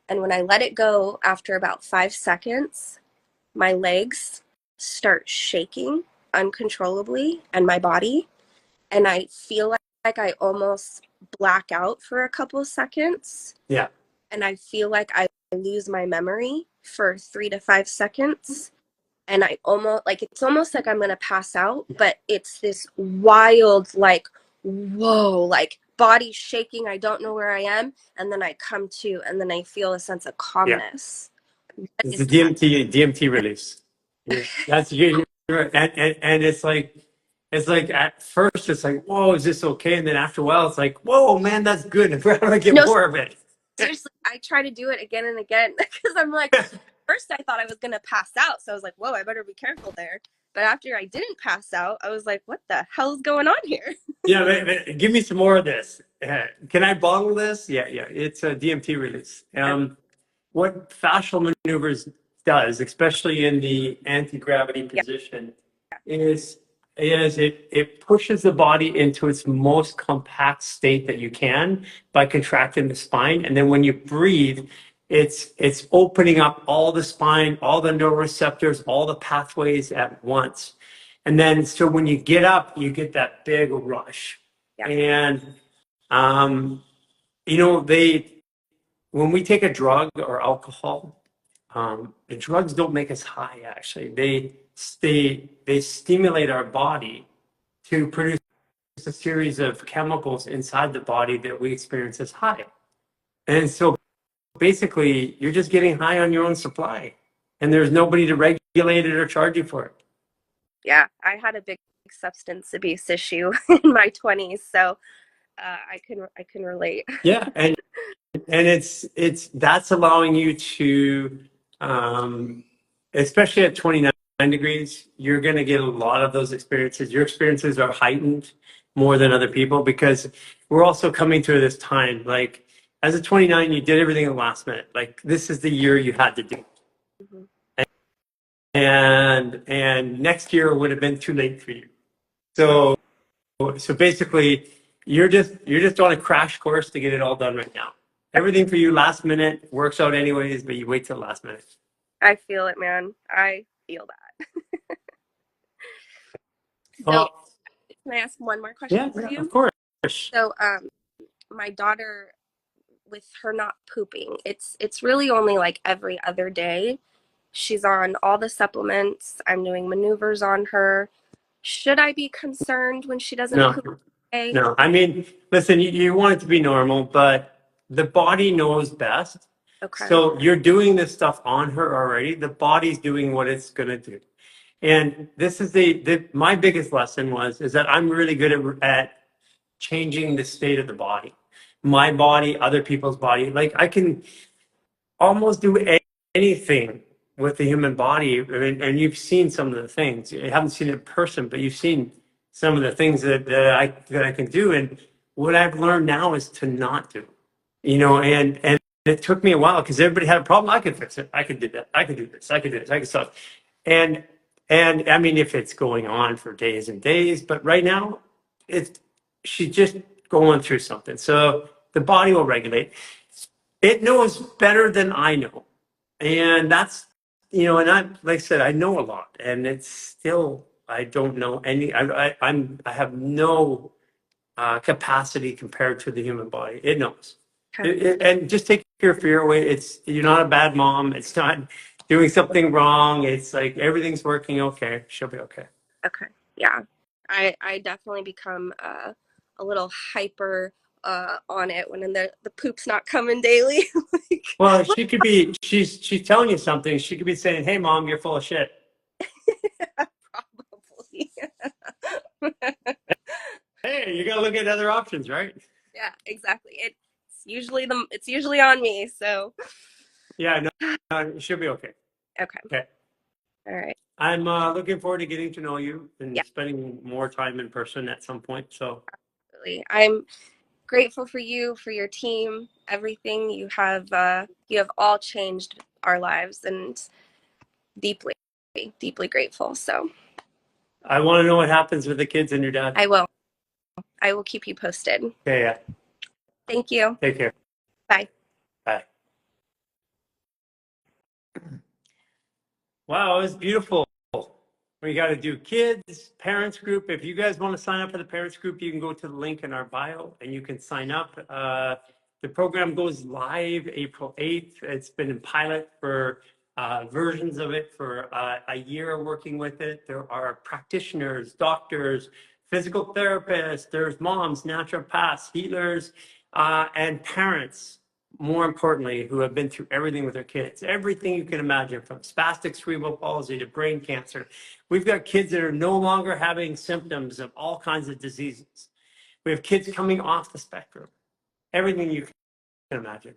And when I let it go after about 5 seconds, my legs start shaking uncontrollably and my body. And I feel like I almost black out for a couple of seconds. Yeah. And I feel like I lose my memory for 3 to 5 seconds. And I almost like, it's almost like I'm going to pass out, but it's this wild, like, whoa, like body shaking. I don't know where I am. And then I come to, and then I feel a sense of calmness. It's the DMT release. That's and it's like at first it's like, whoa, is this okay? And then after a while it's like, whoa, man, that's good. How do I get more of it? Seriously, I try to do it again and again because I'm like, first I thought I was gonna pass out, so I was like, whoa, I better be careful there. But after I didn't pass out, I was like, what the hell's going on here? Yeah, give me some more of this. Can I bottle this? Yeah, it's a DMT release. What fascial maneuvers does, especially in the anti-gravity position, is it pushes the body into its most compact state that you can by contracting the spine, and then when you breathe, it's opening up all the spine, all the neuroreceptors, all the pathways at once, and then so when you get up, you get that big rush, and you know when we take a drug or alcohol, the drugs don't make us high. Actually, they stimulate our body to produce a series of chemicals inside the body that we experience as high. And so, basically, you're just getting high on your own supply, and there's nobody to regulate it or charge you for it. Yeah, I had a big substance abuse issue in my 20s, so I can relate. Yeah, and that's allowing you to, especially at 29 degrees, you're going to get a lot of those experiences. Your experiences are heightened more than other people because we're also coming through this time. Like as a 29, you did everything at the last minute. Like this is the year you had to do. Mm-hmm. And next year would have been too late for you. So basically, you're just on a crash course to get it all done right now. Everything for you last minute works out anyways, but you wait till the last minute. I feel it, man. I feel that. Well, can I ask one more question for you? Of course. So, my daughter with her not pooping. It's really only like every other day. She's on all the supplements. I'm doing maneuvers on her. Should I be concerned when she doesn't No, poop today? no. I mean, listen, you want it to be normal, but the body knows best. Okay. So you're doing this stuff on her already. The body's doing what it's going to do. And this is my biggest lesson is that I'm really good at changing the state of the body, my body, other people's body. Like I can almost do anything with the human body. I mean, and you've seen some of the things. You haven't seen it in person, but you've seen some of the things that I can do. And what I've learned now is to not do. And it took me a while because everybody had a problem. I could fix it. I could do that. I could do this. I could do this. I could stop. And and I mean, if it's going on for days and days, but right now, it's she's just going through something. So the body will regulate. It knows better than I know, and that's and I like I said, I know a lot, and it's still I don't know any. I have no capacity compared to the human body. It knows. Okay. And just take your fear away. You're not a bad mom. It's not doing something wrong. It's like everything's working okay. She'll be okay. Okay. Yeah. I definitely become a little hyper on it when the poop's not coming daily. Like, Well, she could be. She's telling you something. She could be saying, "Hey, mom, you're full of shit." probably. Hey, you gotta look at other options, right? Yeah, exactly. It's usually on me, so Yeah, no, she'll be okay. okay. Okay. All right. I'm looking forward to getting to know you and Yeah, spending more time in person at some point. So really. I'm grateful for you, for your team, everything you have all changed our lives and deeply, deeply grateful. So I want to know what happens with the kids and your dad. I will. I will keep you posted. Okay, yeah. Thank you. Take care. Bye. Bye. Wow, it was beautiful. We got to do kids, parents group. If you guys want to sign up for the parents group, you can go to the link in our bio and you can sign up. The program goes live April 8th. It's been in pilot for versions of it for a year working with it. There are practitioners, doctors, physical therapists, there's moms, naturopaths, healers, and parents, more importantly, who have been through everything with their kids, everything you can imagine, from spastic cerebral palsy to brain cancer. We've got kids that are no longer having symptoms of all kinds of diseases. We have kids coming off the spectrum, everything you can imagine.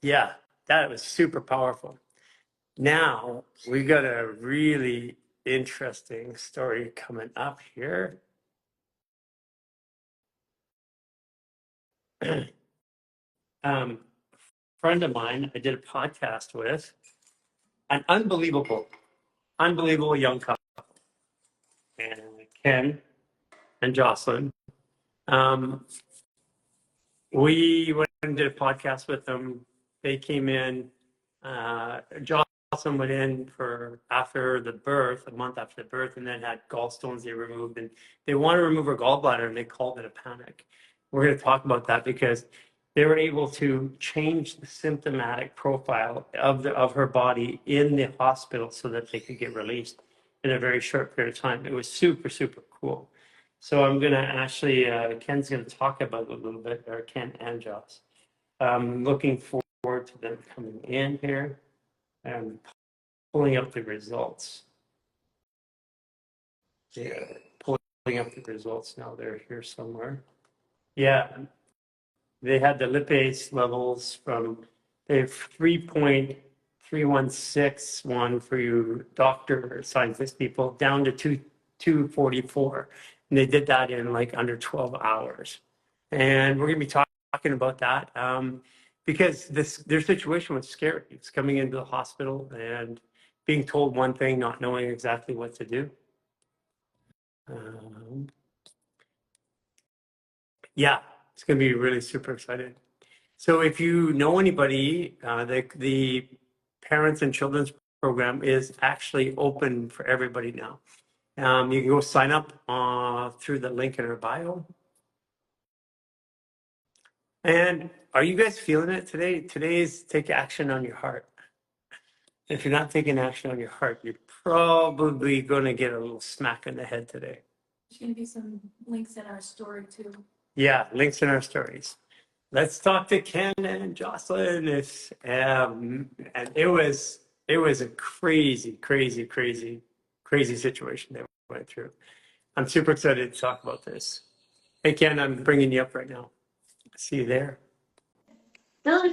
Yeah, that was super powerful. Now we got a really interesting story coming up here. Friend of mine I did a podcast with, an unbelievable young couple, and Ken and Jocelyn. Um, we went and did a podcast with them. They came in. Jocelyn went in for after the birth, a month after the birth, and then had gallstones they removed. And they want to remove her gallbladder, and they called it a panic. We're going to talk about that because they were able to change the symptomatic profile of her body in the hospital so that they could get released in a very short period of time. It was super, super cool. So I'm going to actually, Ken's going to talk about it a little bit, or Ken and Joss. Looking forward to them coming in here and pulling up the results. Yeah, pulling up the results now. They're here somewhere. Yeah, they had the lipase levels from, they have 3.3161 for you doctor scientist people down to 244. And they did that in like under 12 hours. And we're going to be talking about that because their situation was scary. It's coming into the hospital and being told one thing, not knowing exactly what to do. Yeah, it's going to be really super exciting. So if you know anybody, the Parents and Children's Program is actually open for everybody now. You can go sign up through the link in our bio. And are you guys feeling it today? Today's take action on your heart. If you're not taking action on your heart, you're probably going to get a little smack in the head today. There's gonna be some links in our story too. Yeah, links in our stories. Let's talk to Ken and Jocelyn. And it was a crazy, crazy, crazy, crazy situation they went through. I'm super excited to talk about this. Hey Ken, I'm bringing you up right now. See you there. Hey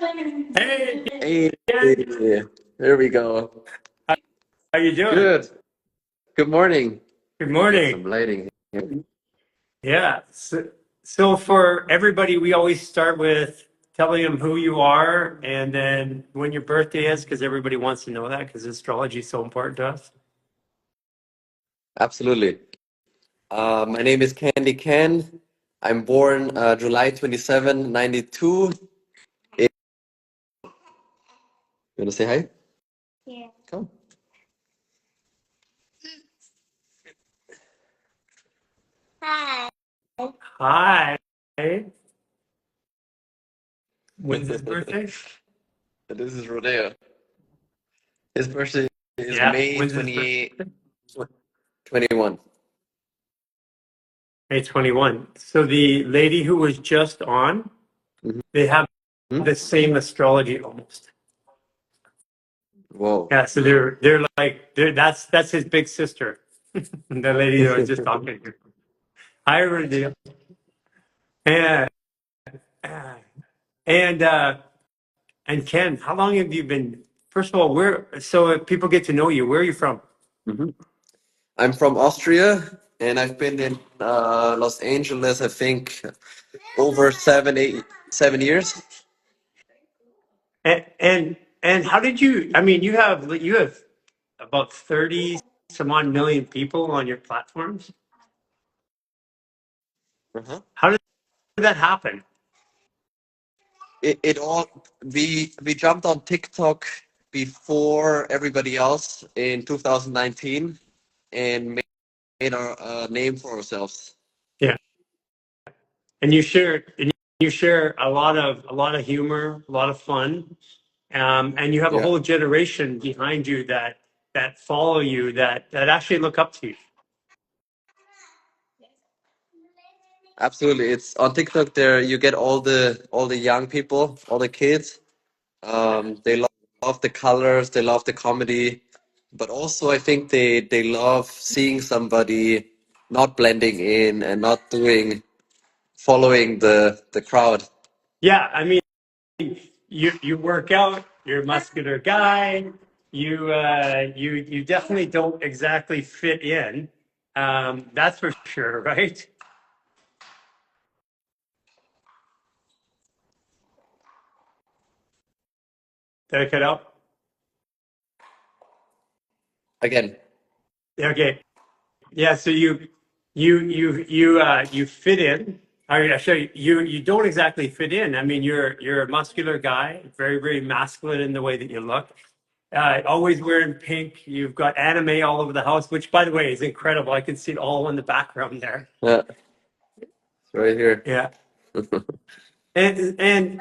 Hey, Ken, there we go. how you doing? Good. Good morning. Good Get some morning. lighting here. Yeah. So for everybody, we always start with telling them who you are and then when your birthday is, because everybody wants to know that because astrology is so important to us. Absolutely. My name is Candy Ken. I'm born July 27, 92. You want to say hi? Yeah. Come. Hi. When's his birthday? This is Rodeo. His birthday is Yeah. May When's his 28, birthday? 21. May 21. So the lady who was just on, Mhm. they have Hmm? the same astrology almost. Whoa. Yeah. So they're like that's his big sister, the lady that I was just talking to. Hi, Rodeo. Yeah. And and Ken, how long have you been? First of all, so if people get to know you, where are you from? Mhm. I'm from Austria, and I've been in Los Angeles, I think, over 7 years. And how did you? I mean, you have about 30 some odd million people on your platforms. Uh-huh. How did that happen? It all we jumped on TikTok before everybody else in 2019 and made our name for ourselves. Yeah, and you share a lot of humor, a lot of fun, and you have a Yeah, whole generation behind you that follow you that actually look up to you. absolutely. It's on TikTok there you get all the young people, all the kids. They love the colors, they love the comedy, but also I think they love seeing somebody not blending in and not doing following the crowd. Yeah, I mean, you work out. You're a muscular guy. You definitely don't exactly fit in. That's for sure, right? Did I cut out? Again, Okay. Yeah. So you fit in. I mean, actually, you don't exactly fit in. I mean, you're a muscular guy, very very masculine in the way that you look. Always wearing pink. You've got anime all over the house, which, by the way, is incredible. I can see it all in the background there. it's right here. Yeah. And and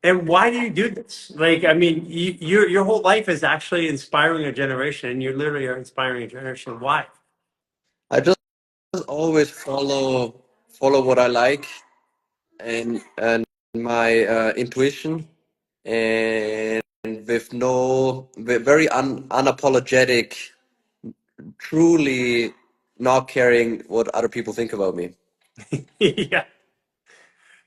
and why do you do this? Like, I mean, your whole life is actually inspiring a generation, and you literally are inspiring a generation. Why? I just always follow what I like and my intuition and with very unapologetic, truly not caring what other people think about me. Yeah,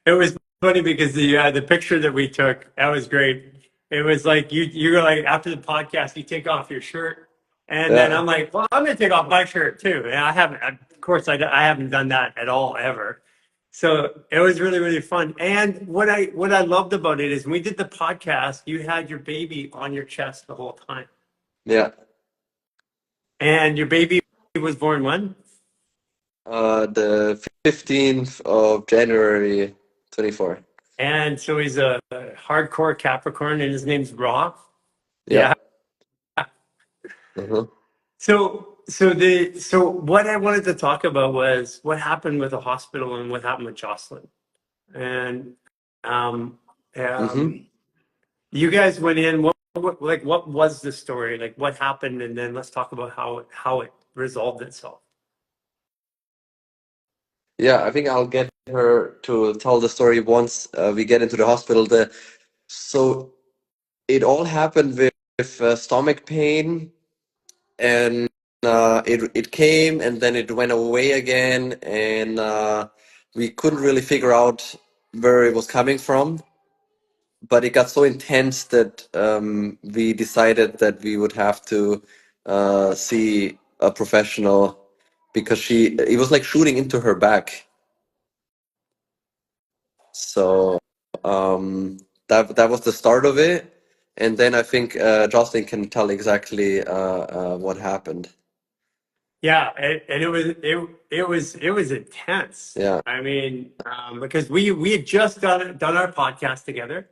it was funny because the picture that we took, that was great. It was like you were like, after the podcast, you take off your shirt, and then Yeah, I'm like, well, I'm gonna take off my shirt too. And I haven't, of course, I haven't done that at all ever. So it was really really fun. And what I loved about it is when we did the podcast, you had your baby on your chest the whole time. yeah. And your baby was born when? The 15th of January 24. And so he's a hardcore Capricorn, and his name's Raw. Yeah. Yeah. Uh-huh. So what I wanted to talk about was what happened with the hospital and what happened with Jocelyn. And Mm-hmm. You guys went in. What was the story? Like, what happened? And then let's talk about how it resolved itself. Yeah, I think I'll get her to tell the story once we get into the hospital. So it all happened with stomach pain, and it came and then it went away again, and we couldn't really figure out where it was coming from. But it got so intense that we decided that we would have to see a professional because it was like shooting into her back. So that was the start of it, and then I think Jocelyn can tell exactly what happened. Yeah, and it was intense. Yeah. I mean, because we had just done our podcast together.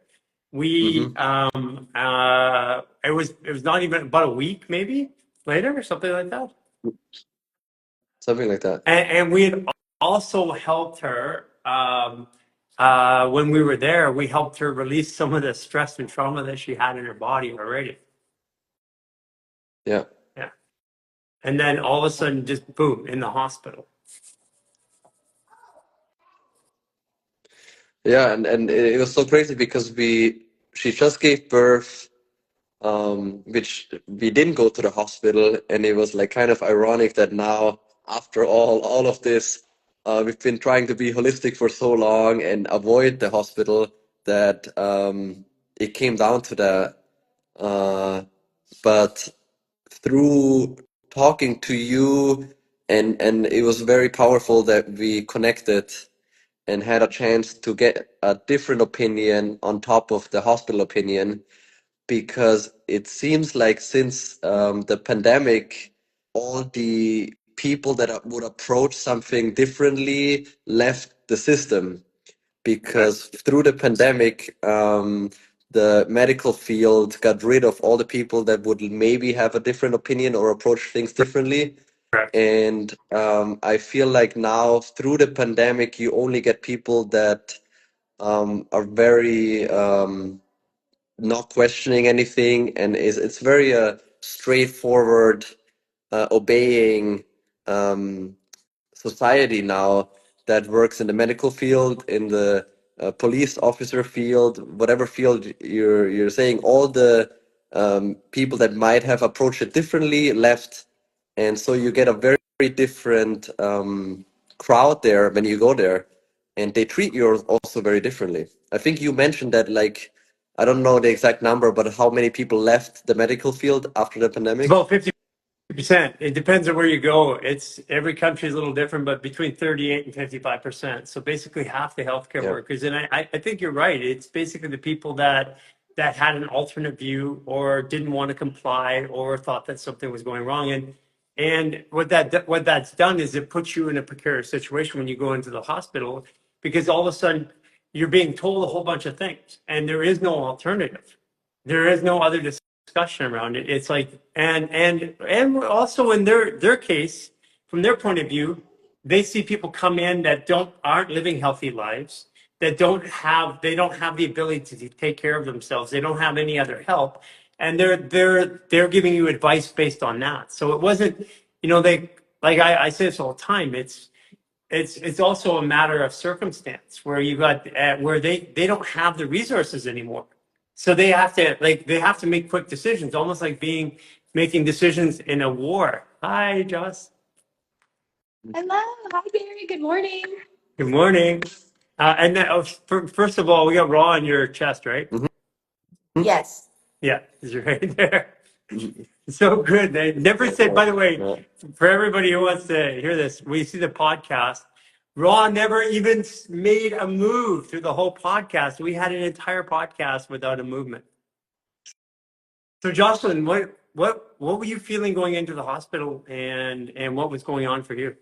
We Mm-hmm. it was not even about a week maybe later or something like that. Something like that. And we had also helped her when we were there. We helped her release some of the stress and trauma that she had in her body already. Yeah. Yeah, and then all of a sudden, just boom, in the hospital. Yeah, and it was so crazy because she just gave birth, which we didn't go to the hospital, and it was like kind of ironic that now, after all of this, we've been trying to be holistic for so long and avoid the hospital that it came down to that. But through talking to you, and it was very powerful that we connected and had a chance to get a different opinion on top of the hospital opinion, because it seems like since the pandemic, all the people that would approach something differently left the system, because through the pandemic, the medical field got rid of all the people that would maybe have a different opinion or approach things differently. Correct. And I feel like now through the pandemic, you only get people that are very not questioning anything, and it's very straightforward, obeying society now that works in the medical field, in the police officer field, whatever field you're saying. All the people that might have approached it differently left, and so you get a very, very different crowd there when you go there, and they treat you also very differently. I think you mentioned that, like, I don't know the exact number, but how many people left the medical field after the It's pandemic? about 50%. It depends on where you go. It's every country is a little different, but between 38 and 55%. So basically half the healthcare Yeah. workers. And I think you're right. It's basically the people that had an alternate view or didn't want to comply or thought that something was going wrong. And what that's done is it puts you in a precarious situation when you go into the hospital, because all of a sudden you're being told a whole bunch of things and there is no alternative. There is no other discussion around it. It's like, and also in their case, from their point of view, they see people come in that aren't living healthy lives, that they don't have the ability to take care of themselves. They don't have any other help, and they're giving you advice based on that. So it wasn't, they, like I say this all the time. It's also a matter of circumstance where you got where they don't have the resources anymore, so they have to make quick decisions, almost like making decisions in a war. Hi, Joss. Hello, hi Barry. Good morning. Good morning. And then, first of all, we got Raw on your chest, right? Yes. Yeah, it's right there. So good. They never said, by the way, Yeah. for everybody who wants to hear this, we see the podcast. Raw never even made a move through the whole podcast. We had an entire podcast without a movement. So, Jocelyn, what were you feeling going into the hospital, and what was going on for you?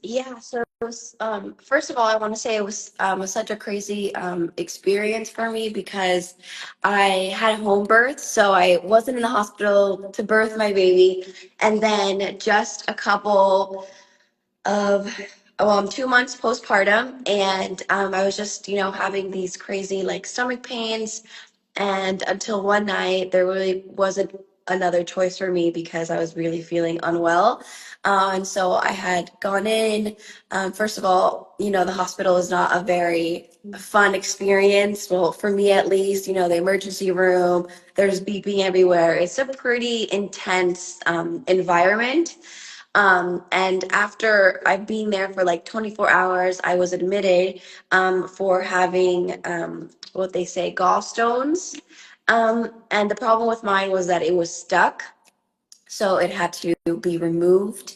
Yeah, so it was, first of all, I want to say it was such a crazy experience for me because I had a home birth, so I wasn't in the hospital to birth my baby. And then just a couple of well, I'm 2 months postpartum, and I was just, having these crazy like stomach pains. And until one night, there really wasn't another choice for me because I was really feeling unwell. And so I had gone in. First of all, the hospital is not a very fun experience. Well, for me at least, the emergency room, there's beeping everywhere. It's a pretty intense environment. And after I've been there for like 24 hours, I was admitted for having what they say gallstones. And the problem with mine was that it was stuck, so it had to be removed.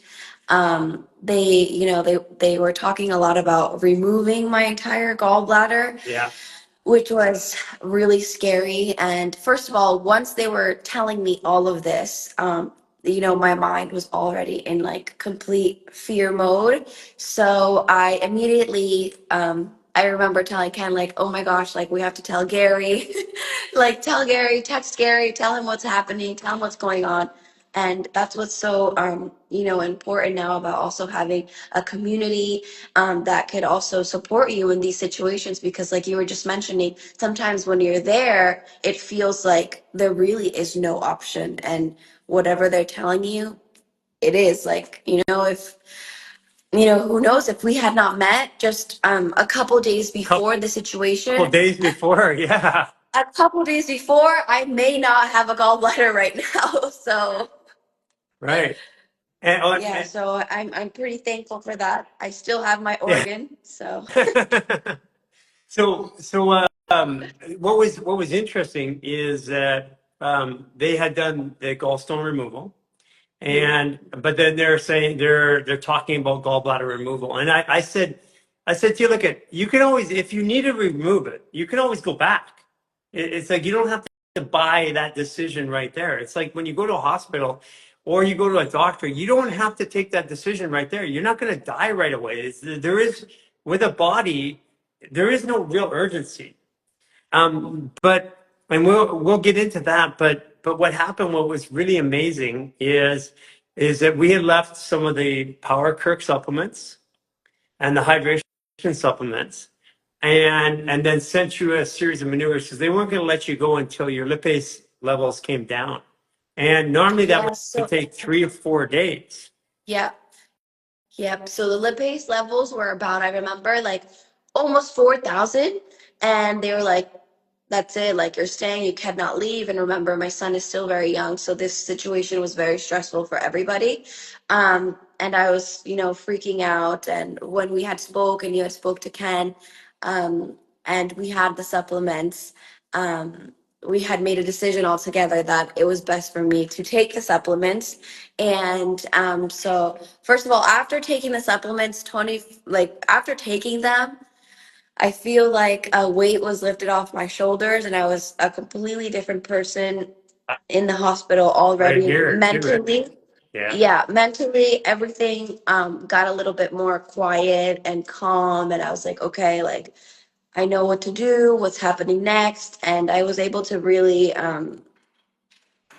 They were talking a lot about removing my entire gallbladder, Yeah. which was really scary. And first of all, once they were telling me all of this, my mind was already in like complete fear mode. So I immediately, I remember telling Ken, like, oh my gosh, like, we have to tell Garry, like, tell Garry, text Garry, tell him what's happening, tell him what's going on. And that's what's so, important now about also having a community that could also support you in these situations, because like you were just mentioning, sometimes when you're there it feels like there really is no option, and whatever they're telling you, it is like, if who knows, if we had not met just a couple days Couple before the situation, days before, yeah. a couple days before, I may not have a gallbladder right now. So Right. And, oh, yeah, so I'm pretty thankful for that. I still have my yeah. organ, so So what was interesting is that they had done the gallstone removal, and but then they're saying they're talking about gallbladder removal, and I said to you, look, at you can always, if you need to remove it, you can always go back. It's like you don't have to buy that decision right there. It's like when you go to a hospital or you go to a doctor, you don't have to take that decision right there. You're not going to die right away. There is, with a body, there is no real urgency. But and we'll get into that. But what happened, what was really amazing is that we had left some of the Power Kirk supplements and the hydration supplements, and then sent you a series of maneuvers because they weren't going to let you go until your lipase levels came down. And normally that yeah, would so take 3 or 4 days. yeah. Yep. So the lipase levels were about, I remember, like almost 4,000. And they were like, that's it. Like, you're staying, you cannot leave. And remember, my son is still very young. So this situation was very stressful for everybody. And I was, freaking out. And when we had spoke and you had spoke to Ken, and we had the supplements, we had made a decision all together that it was best for me to take the supplements. And so first of all, after taking the supplements, after taking them, I feel like a weight was lifted off my shoulders and I was a completely different person in the hospital Right already here too, right? mentally. Yeah. Yeah, mentally everything got a little bit more quiet and calm, and I was like, okay, like I know what to do, what's happening next, and I was able to really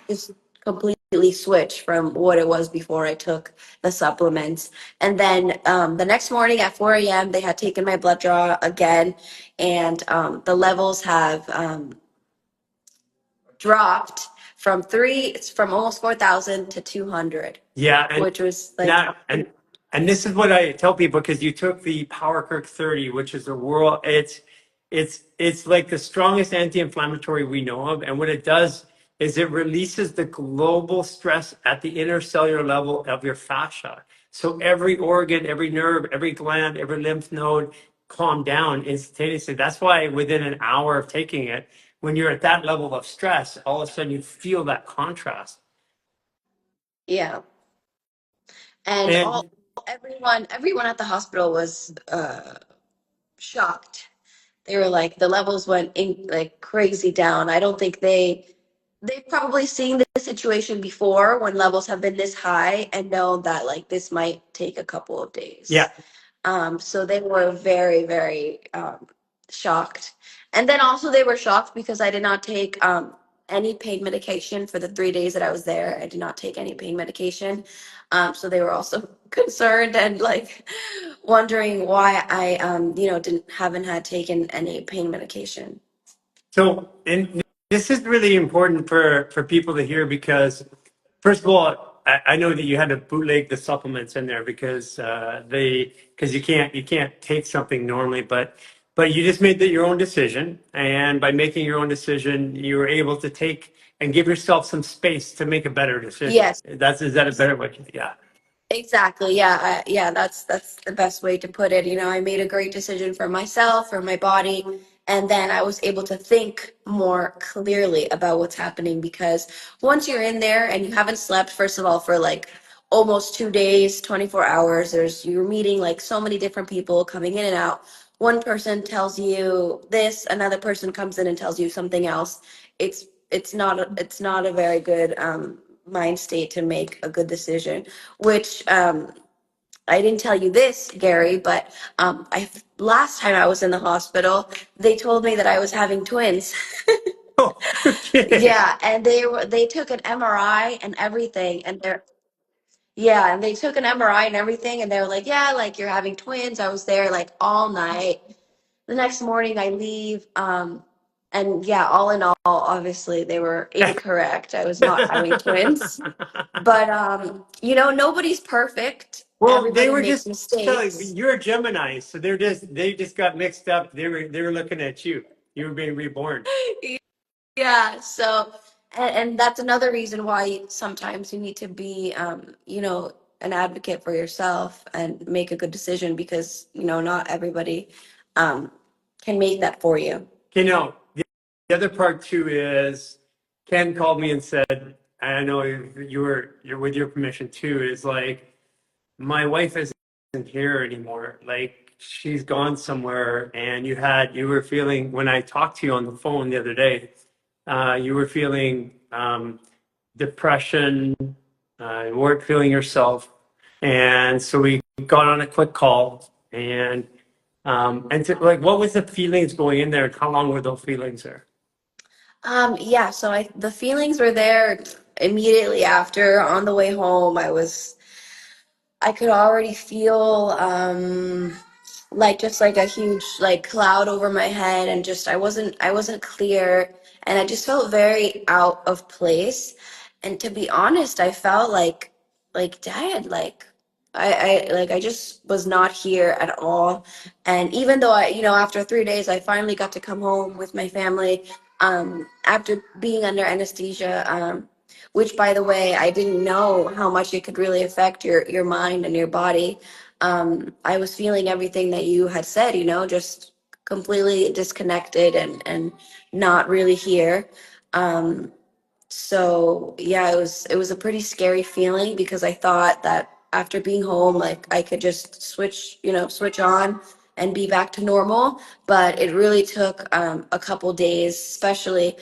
just completely switch from what it was before I took the supplements. And then the next morning at 4 a.m., they had taken my blood draw again, and the levels have dropped it's from almost 4,000 to 200, Yeah, which was and like, that and this is what I tell people, because you took the Power Kirk 30, which is a world, it's like the strongest anti-inflammatory we know of, and what it does is it releases the global stress at the intercellular level of your fascia. So every organ, every nerve, every gland, every lymph node calm down instantaneously. That's why within an hour of taking it, when you're at that level of stress, all of a sudden you feel that contrast. yeah. And And everyone at the hospital was shocked. They were like, the levels went in like crazy down. I don't think they've probably seen this situation before when levels have been this high and know that like this might take a couple of days. yeah, So they were very, very shocked. And then also they were shocked because I did not take any pain medication for the 3 days that I was there. I did not take any pain medication. So they were also concerned and like wondering why I, haven't had taken any pain medication. So, and this is really important for people to hear because, first of all, I know that you had to bootleg the supplements in there because because you can't take something normally, but you just made your own decision, and by making your own decision, you were able to take and give yourself some space to make a better decision. Yes. Is that a better way? Yeah. Exactly. Yeah. Yeah. That's the best way to put it. I made a great decision for myself, for my body, and then I was able to think more clearly about what's happening because once you're in there and you haven't slept, first of all, for like almost 2 days, 24 hours, you're meeting like so many different people coming in and out. One person tells you this, another person comes in and tells you something else. It's not a very good mind state to make a good decision, which I didn't tell you this, Gary, but last time I was in the hospital, they told me that I was having twins. Oh, okay. Yeah, and they took an MRI and everything, and they took an MRI and everything, and they were like, yeah, like you're having twins. I was there like all night. The next morning I leave, and yeah, all in all, obviously they were incorrect. I was not having twins. But nobody's perfect. Well, they Everybody were makes just telling me mistakes. you're a Gemini, so they just got mixed up. They were looking at you. You were being reborn. Yeah, so and that's another reason why sometimes you need to be an advocate for yourself and make a good decision because not everybody um can make that for you. Okay, now the other part too is Ken called me and said, and I know you're with your permission too, is like my wife isn't here anymore. Like she's gone somewhere, and you were feeling when I talked to you on the phone the other day, you were feeling depression, you weren't feeling yourself, and so we got on a quick call like, what was the feelings going in there? And how long were those feelings there? Yeah, so the feelings were there immediately after. On the way home, I could already feel like just like a huge like cloud over my head, and just I wasn't clear, and I just felt very out of place. And to be honest, I felt like dead. Like I just was not here at all. And even though after 3 days I finally got to come home with my family after being under anesthesia, which by the way, I didn't know how much it could really affect your mind and your body. I was feeling everything that you had said, just completely disconnected and not really here. Um, so yeah, it was a pretty scary feeling because I thought that after being home, like I could just switch on and be back to normal. But it really took a couple days, especially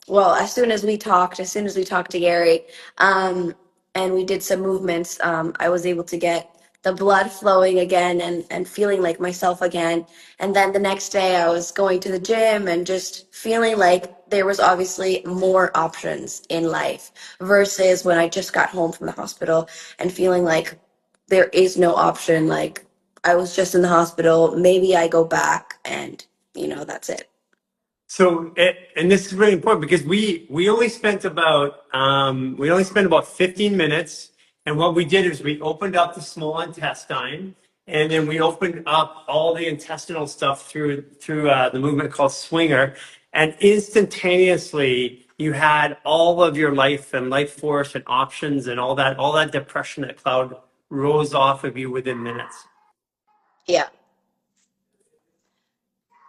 well, as soon as we talked to Gary, and we did some movements, I was able to get the blood flowing again and feeling like myself again. And then the next day I was going to the gym and just feeling like there was obviously more options in life versus when I just got home from the hospital and feeling like there is no option. Like I was just in the hospital. Maybe I go back and that's it. So, and this is really important because we only spent about 15 minutes, and what we did is we opened up the small intestine, and then we opened up all the intestinal stuff through the movement called Swinger, and instantaneously you had all of your life and life force and options and all that depression, that cloud rose off of you within minutes. Yeah.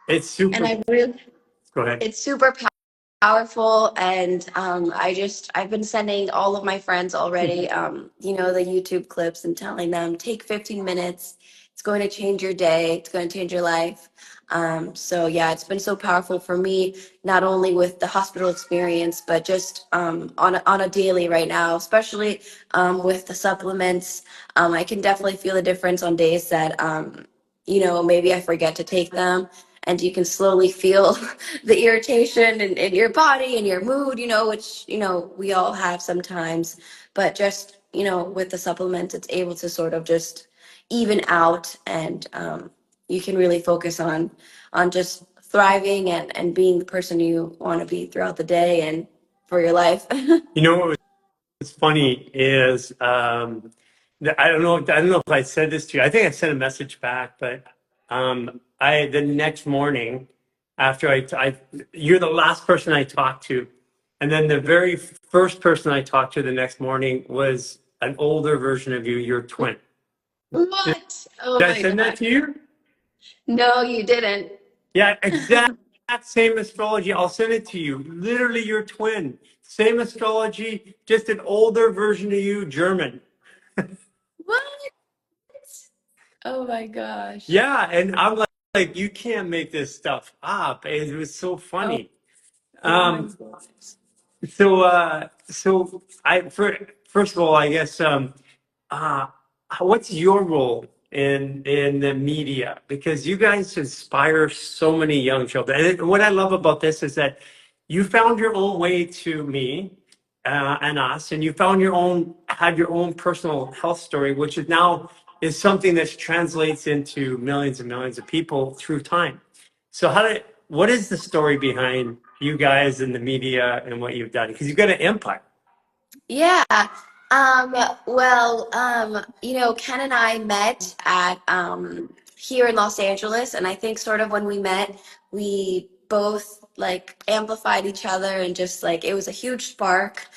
It's And super. I really Go ahead. It's super powerful, and I've been sending all of my friends already, the YouTube clips and telling them take 15 minutes. It's going to change your day. It's going to change your life. So yeah, it's been so powerful for me, not only with the hospital experience, but just on a daily right now, especially with the supplements. I can definitely feel the difference on days that maybe I forget to take them, and you can slowly feel the irritation in your body and your mood, which, we all have sometimes. But just, with the supplements, it's able to sort of just even out, and you can really focus on just thriving and being the person you want to be throughout the day and for your life. You know what was funny is I don't know if I said this to you. I think I sent a message back, but I the next morning after you're the last person I talked to, and then the very first person I talked to the next morning was an older version of you, your twin. Did, What? Oh did I my send that God. to you? No, you didn't. Yeah, exact same astrology. I'll send it to you. Literally your twin. Same astrology, just an older version of you, German. What? Oh my gosh. Yeah, and I'm like, you can't make this stuff up. It was so Oh, funny. oh my Um, gosh. so first of all, I guess uh, what's your role in the media? Because you guys inspire so many young children. And what I love about this is that you found your own way to me and us, and you found had your own personal health story, which is now is something that translates into millions and millions of people through time. So what is the story behind you guys in the media and what you've done? Because you've got an empire. Yeah. Well, Ken and I met at here in Los Angeles, and I think sort of when we met, we both like amplified each other, and just like it was a huge spark.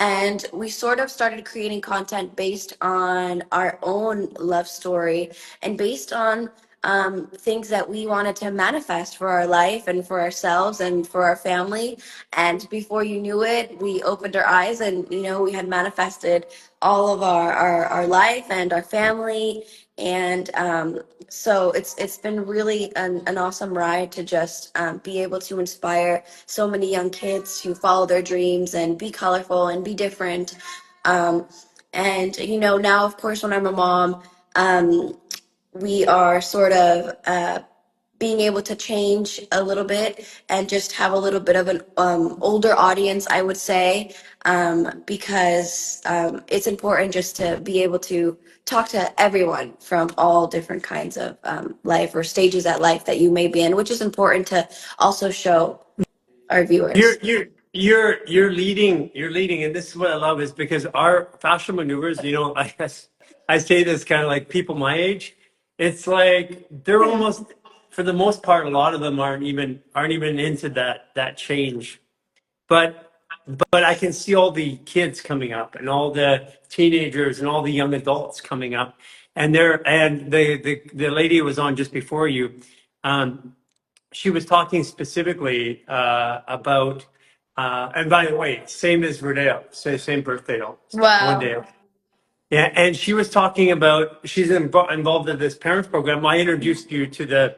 And we sort of started creating content based on our own love story and based on things that we wanted to manifest for our life and for ourselves and for our family. And before you knew it, we opened our eyes, and, we had manifested all of our life and our family. And so it's been really an awesome ride to just be able to inspire so many young kids to follow their dreams and be colorful and be different. Um, and, now, of course, when I'm a mom, we are sort of being able to change a little bit and just have a little bit of an older audience, I would say, because it's important just to be able to talk to everyone from all different kinds of life or stages at life that you may be in, which is important to also show our You're viewers. you're you're leading, and this is what I love is because our fashion maneuvers, I guess I say this kind of like people my age. It's like they're almost, for the most part, a lot of them aren't even into that change. But but I can see all the kids coming up and all the teenagers and all the young adults coming up, and the lady who was on just before you. She was talking specifically about, and by the way, same as Verdale, same birthday, one Wow. day. Yeah, and she was talking about she's involved in this parents program. I introduced you to the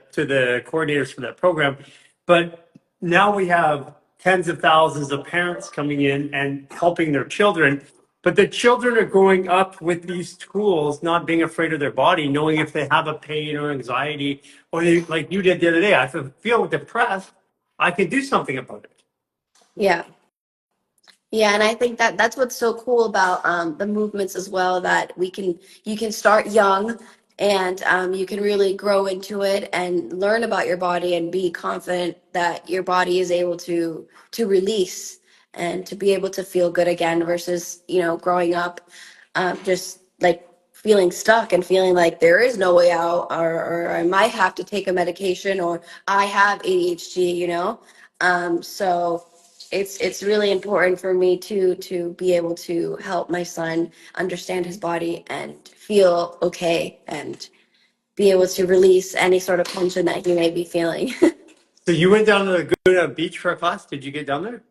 coordinators for that program, but now we have tens of thousands of parents coming in and helping their children. But the children are growing up with these tools, not being afraid of their body, knowing if they have a pain or anxiety, or like you did the other day. I feel depressed. I can do something about it. Yeah. Yeah, and I think that that's what's so cool about the movements as well, that you can start young, and you can really grow into it and learn about your body and be confident that your body is able to release and to be able to feel good again, versus growing up just like feeling stuck and feeling like there is no way out, or I might have to take a medication, or I have ADHD, so it's really important for me to be able to help my son understand his body and feel okay and be able to release any sort of tension that he may be feeling. So you went down to the Laguna Beach for a class. Did you get down there?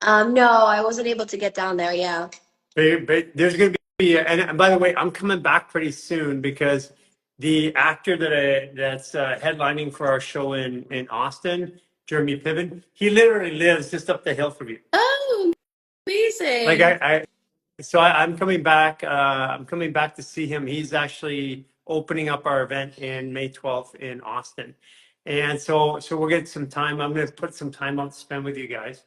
No, I wasn't able to get down there. Yeah. But there's going to be, and by the way, I'm coming back pretty soon because the actor that's headlining for our show in Austin, Jeremy Piven, he literally lives just up the hill from you. Oh, Like amazing. I'm coming back. I'm coming back to see him. He's actually opening up our event in May 12th in Austin, And so we'll get some time. I'm going to put some time out to spend with you guys.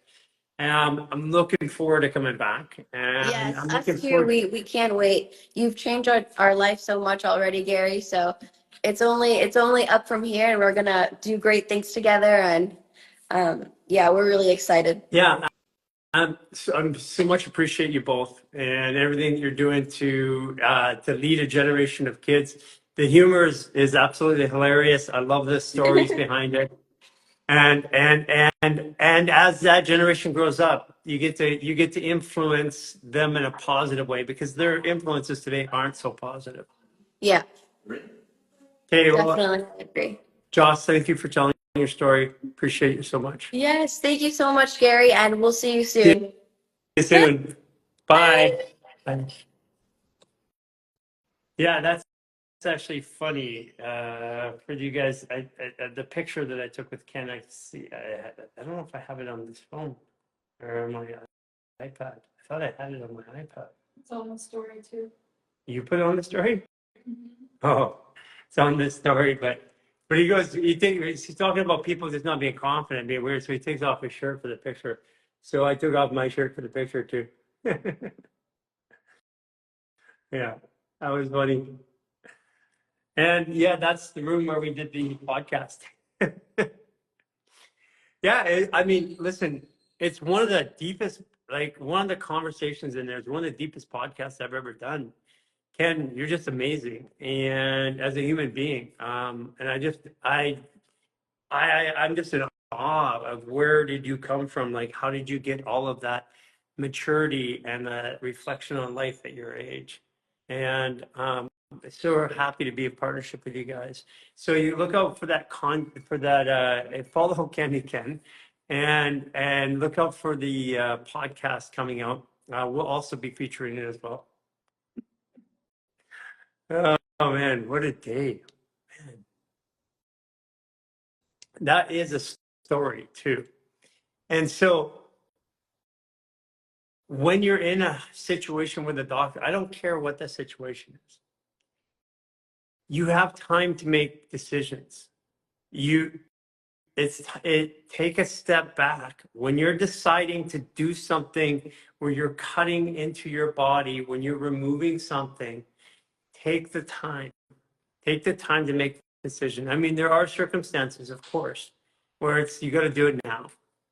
And I'm looking forward to coming back. And Yes, I'm us looking too. forward. We can't wait. You've changed our life so much already, Gary. So it's only up from here, and we're gonna do great things together. And yeah, we're really excited. Yeah, I'm so much appreciate you both and everything you're doing to lead a generation of kids. The humor is absolutely hilarious. I love the stories behind it. And as that generation grows up, you get to influence them in a positive way because their influences today aren't so positive. Yeah, Okay, well, definitely agree. Joss, thank you for telling your story. Appreciate you so much. Yes, thank you so much, Gary, and we'll see you See soon. you soon. Bye. Bye. Bye. Yeah, that's actually funny for you guys. The picture that I took with Ken, I see. I don't know if I have it on this phone or my iPad. I thought I had it on my iPad. It's on the story too. You put it on the story? Mhm. Oh, it's on this story, but he goes. He's talking about people just not being confident, being weird. So he takes off his shirt for the picture. So I took off my shirt for the picture too. Yeah, that was funny. And yeah, that's the room where we did the podcast. Yeah, I mean, listen, it's one of the deepest, like one of the conversations in there is one of the deepest podcasts I've ever done. Ken, you're just amazing, and as a human being, and I'm just in awe of where did you come from? Like, how did you get all of that maturity and that reflection on life at your age? And so happy to be in partnership with you guys. So you look out for that follow Kenny Ken, and look out for the podcast coming out. We'll also be featuring it as well. Oh man, what a day! Man, that is a story too. And so when you're in a situation with a doctor, I don't care what the situation is, you have time to make decisions. You take a step back when you're deciding to do something where you're cutting into your body, when you're removing something, take the time. Take the time to make the decision. I mean, there are circumstances, of course, where it's you got to do it now,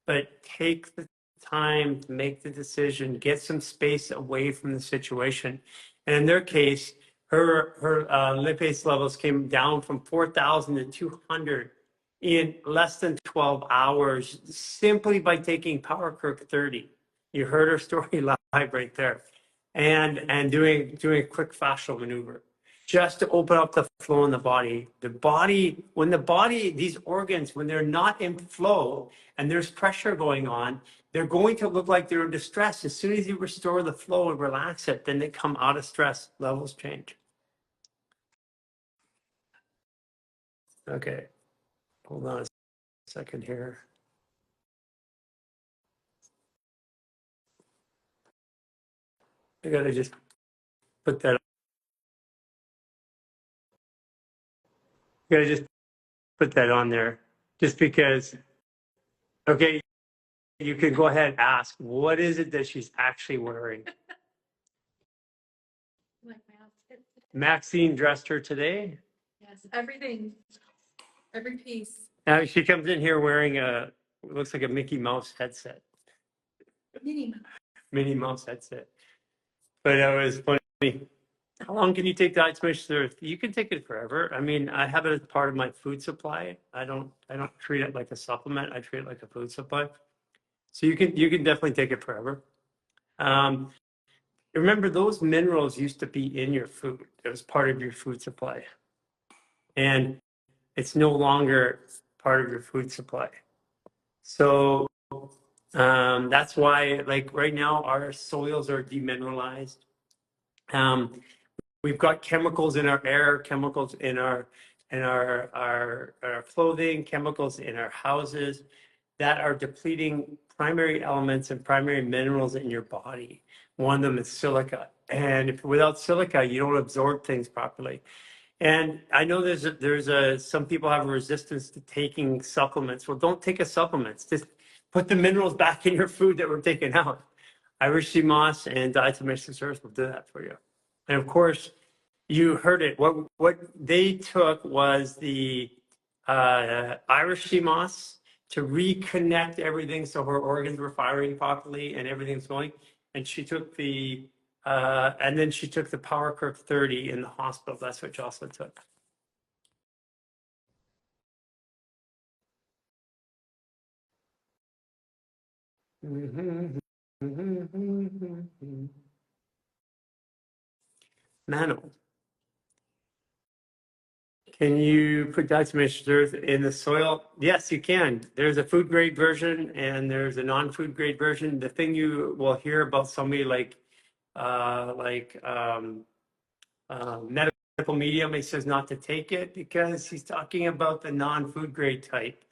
but take the time to make the decision. Get some space away from the situation. And in their case, her lipase levels came down from 4,000 to 200 in less than 12 hours simply by taking Power Kirk 30. You heard her story live right there, and doing a quick fascial maneuver just to open up the flow in the body. When the body, these organs, when they're not in flow and there's pressure going on, they're going to look like they're in distress. As soon as you restore the flow and relax it, then they come out of stress, levels change. Okay, hold on a second here. I gotta just put that, gotta just put that on there just because, okay, you can go ahead and ask, what is it that she's actually wearing? Like my outfit. Maxine dressed her today. Yes, everything, every piece. Now she comes in here wearing looks like a Mickey Mouse headset, Minimum. Minnie Mouse headset. But it was funny. How long can you take the Switch Earth? You can take it forever. I mean, I have it as part of my food supply. I don't treat it like a supplement. I treat it like a food supply. So you can definitely take it forever. Remember, those minerals used to be in your food. It was part of your food supply, and it's no longer part of your food supply. So that's why, like right now, our soils are demineralized. We've got chemicals in our air, chemicals in our clothing, chemicals in our houses that are depleting primary elements and primary minerals in your body. One of them is silica, and without silica, you don't absorb things properly. And I know there's some people have a resistance to taking supplements. Well, don't take a supplements. Just put the minerals back in your food that were taken out. Irish sea moss and diatomaceous earth will do that for you. And of course, you heard it. What they took was the Irish sea moss to reconnect everything, so her organs were firing properly and everything's going. And she took and then she took the Power Curve 30 in the hospital. That's what Jocelyn took. Mano, can you put diatomaceous earth in the soil? Yes, you can. There's a food grade version and there's a non-food grade version. The thing you will hear about somebody like medical medium, he says not to take it because he's talking about the non-food grade type.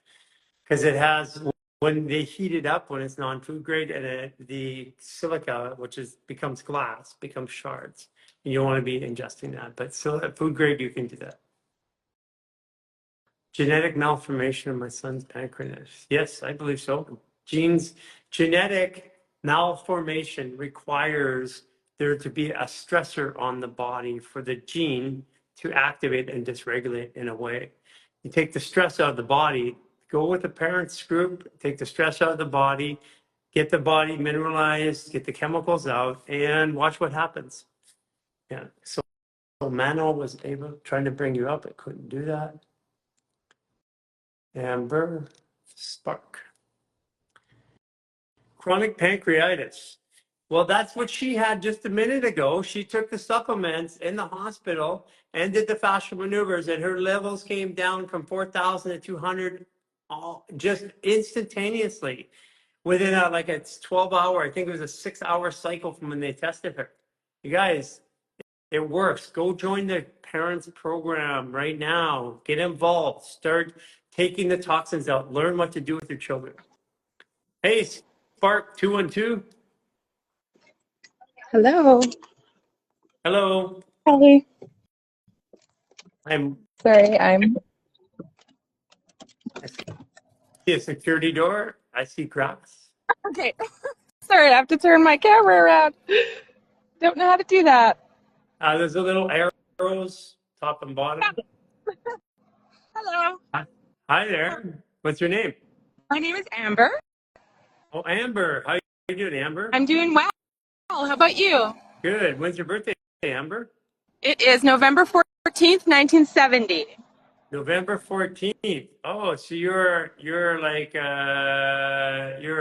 Because it has, when they heat it up, when it's non-food grade, and the silica, which becomes glass, becomes shards. You don't want to be ingesting that. But food grade, you can do that. Genetic malformation of my son's pancreas. Yes, I believe so. Genetic malformation requires there to be a stressor on the body for the gene to activate and dysregulate in a way. You take the stress out of the body, go with the parents group, take the stress out of the body, get the body mineralized, get the chemicals out, and watch what happens. Yeah. So Mano was trying to bring you up, it couldn't do that. Amber, Spark. Chronic pancreatitis. Well, that's what she had just a minute ago. She took the supplements in the hospital and did the fascial maneuvers, and her levels came down from 4,000 to 200 just instantaneously within a 12-hour, I think it was a 6-hour cycle from when they tested her. You guys, it works. Go join the parents program right now. Get involved. Start taking the toxins out. Learn what to do with your children. Hey, Spark 212. Hello. Hello. Hi. I Sorry, see a security door. I see cracks. okay. Sorry, I have to turn my camera around. Don't know how to do that. There's a little arrows top and bottom. Hello. Hi there. What's your name? My name is Amber. Oh, Amber. How you doing, Amber? I'm doing well. How about you? Good. When's your birthday, Amber? It is November 14th, 1970. November 14th. Oh, so you're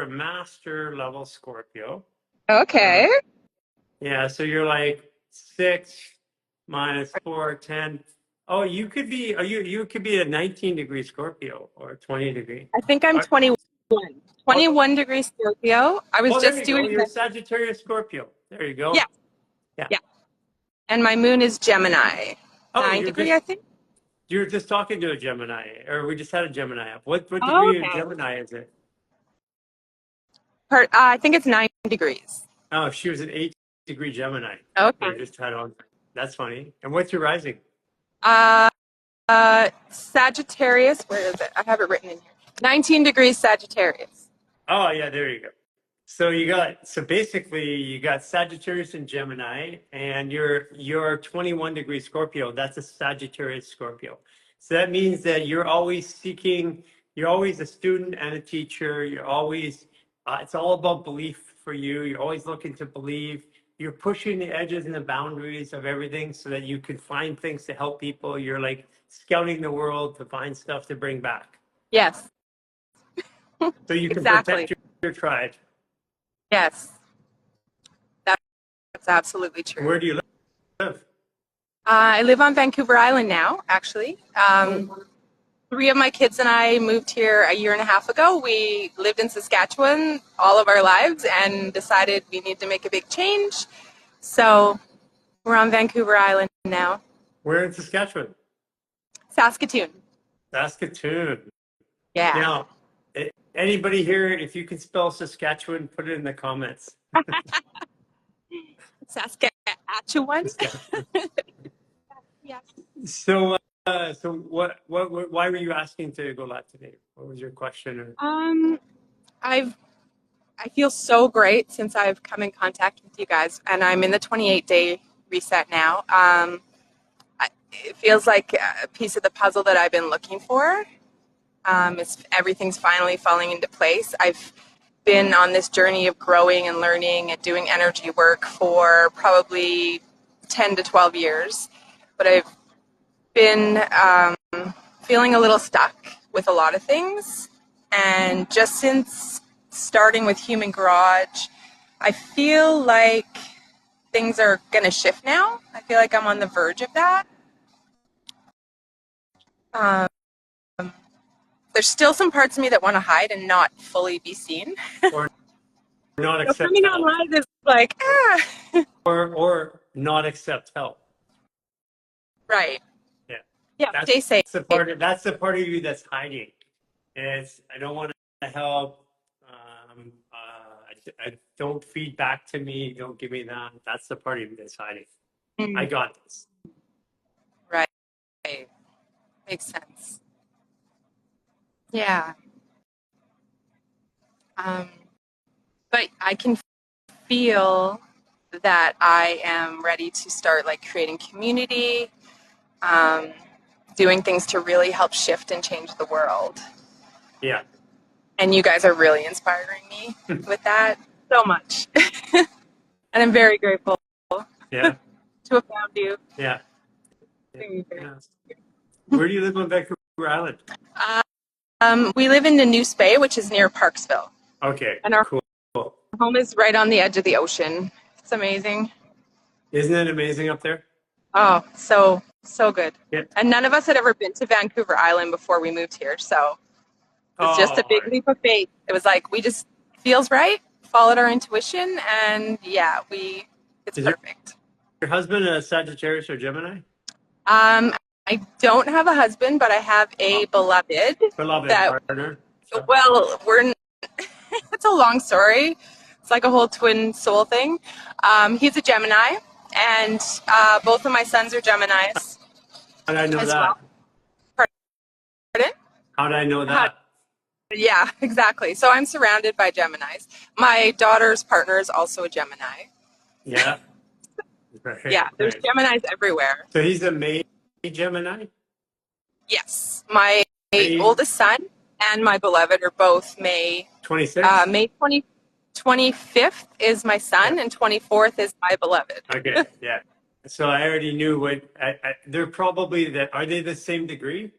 a master level Scorpio. Okay. Yeah, so you're like 6 minus 4, 10. Oh, you could be you could be a 19-degree Scorpio or 20-degree. I think I'm 21. 21 degrees Scorpio. I was There just you go. doing You're a this. Sagittarius Scorpio. There you go. Yeah. Yeah. Yeah. And my moon is Gemini. Oh, 9 degree, I think. you're just talking to a Gemini, or we just had a Gemini up. What Oh, degree of okay. Gemini is it? I think it's 9 degrees. Oh, she was an 8-degree Gemini. Okay. We just had on. That's funny. And what's your rising? Sagittarius, where is it? I have it written in here. 19 degrees Sagittarius. Oh, yeah, there you go. So basically you got Sagittarius and Gemini, and you're 21 degree Scorpio. That's a Sagittarius Scorpio. So that means that you're always a student and a teacher. You're always, it's all about belief for you. You're always looking to believe. You're pushing the edges and the boundaries of everything so that you can find things to help people. You're like scouting the world to find stuff to bring back. Yes. So you can Exactly. protect your tribe. Yes. That's absolutely true. Where do you live? I live on Vancouver Island now, actually. 3 of my kids and I moved here a year and a half ago. We lived in Saskatchewan all of our lives and decided we need to make a big change. So we're on Vancouver Island now. Where in Saskatchewan? Saskatoon. Saskatoon. Yeah. Now, anybody here, if you can spell Saskatchewan, put it in the comments. Saskatchewan. Saskatchewan. So, why were you asking to go live today? What was your question? Or I've I feel so great since I've come in contact with you guys, and I'm in the 28-day reset now. It feels like a piece of the puzzle that I've been looking for. Everything's finally falling into place. I've been on this journey of growing and learning and doing energy work for probably 10 to 12 years, but I've been feeling a little stuck with a lot of things. And just since starting with Human Garage, I feel like things are going to shift now. I feel like I'm on the verge of that. Um, there's still some parts of me that want to hide and not fully be seen. or not So accept coming on help, live is like, or not accept help. right. Yeah, Yeah, stay safe. That's the part of you that's hiding. Is I don't want to help. I don't feed back to me. Don't give me that. That's the part of you that's hiding. I got this. Right. Makes sense. Yeah. But I can feel that I am ready to start like creating community, doing things to really help shift and change the world. Yeah. And you guys are really inspiring me with that so much. And I'm very grateful Yeah. to have found you. Yeah. Yeah. Where do you live on Vancouver Island? We live in the New Bay, which is near Parksville. Okay. And our Cool. home is right on the edge of the ocean. It's amazing. Isn't it amazing up there? Oh, so good. Yeah. And none of us had ever been to Vancouver Island before we moved here, so it's just a big leap of faith. It was like we just feels right, followed our intuition, and yeah, it's perfect. Your husband a Sagittarius or Gemini? I don't have a husband, but I have a beloved. Beloved partner. So. Well, it's a long story. It's like a whole twin soul thing. He's a Gemini, and both of my sons are Geminis. How did I know that? Well. Pardon? How did I know that? Yeah, exactly. So I'm surrounded by Geminis. My daughter's partner is also a Gemini. Yeah. Right, yeah, there's Geminis everywhere. So he's a May Gemini? Yes. My oldest son and my beloved are both May 26th? May 25th is my son, and 24th is my beloved. Okay, yeah. So I already knew what they're probably are they the same degree?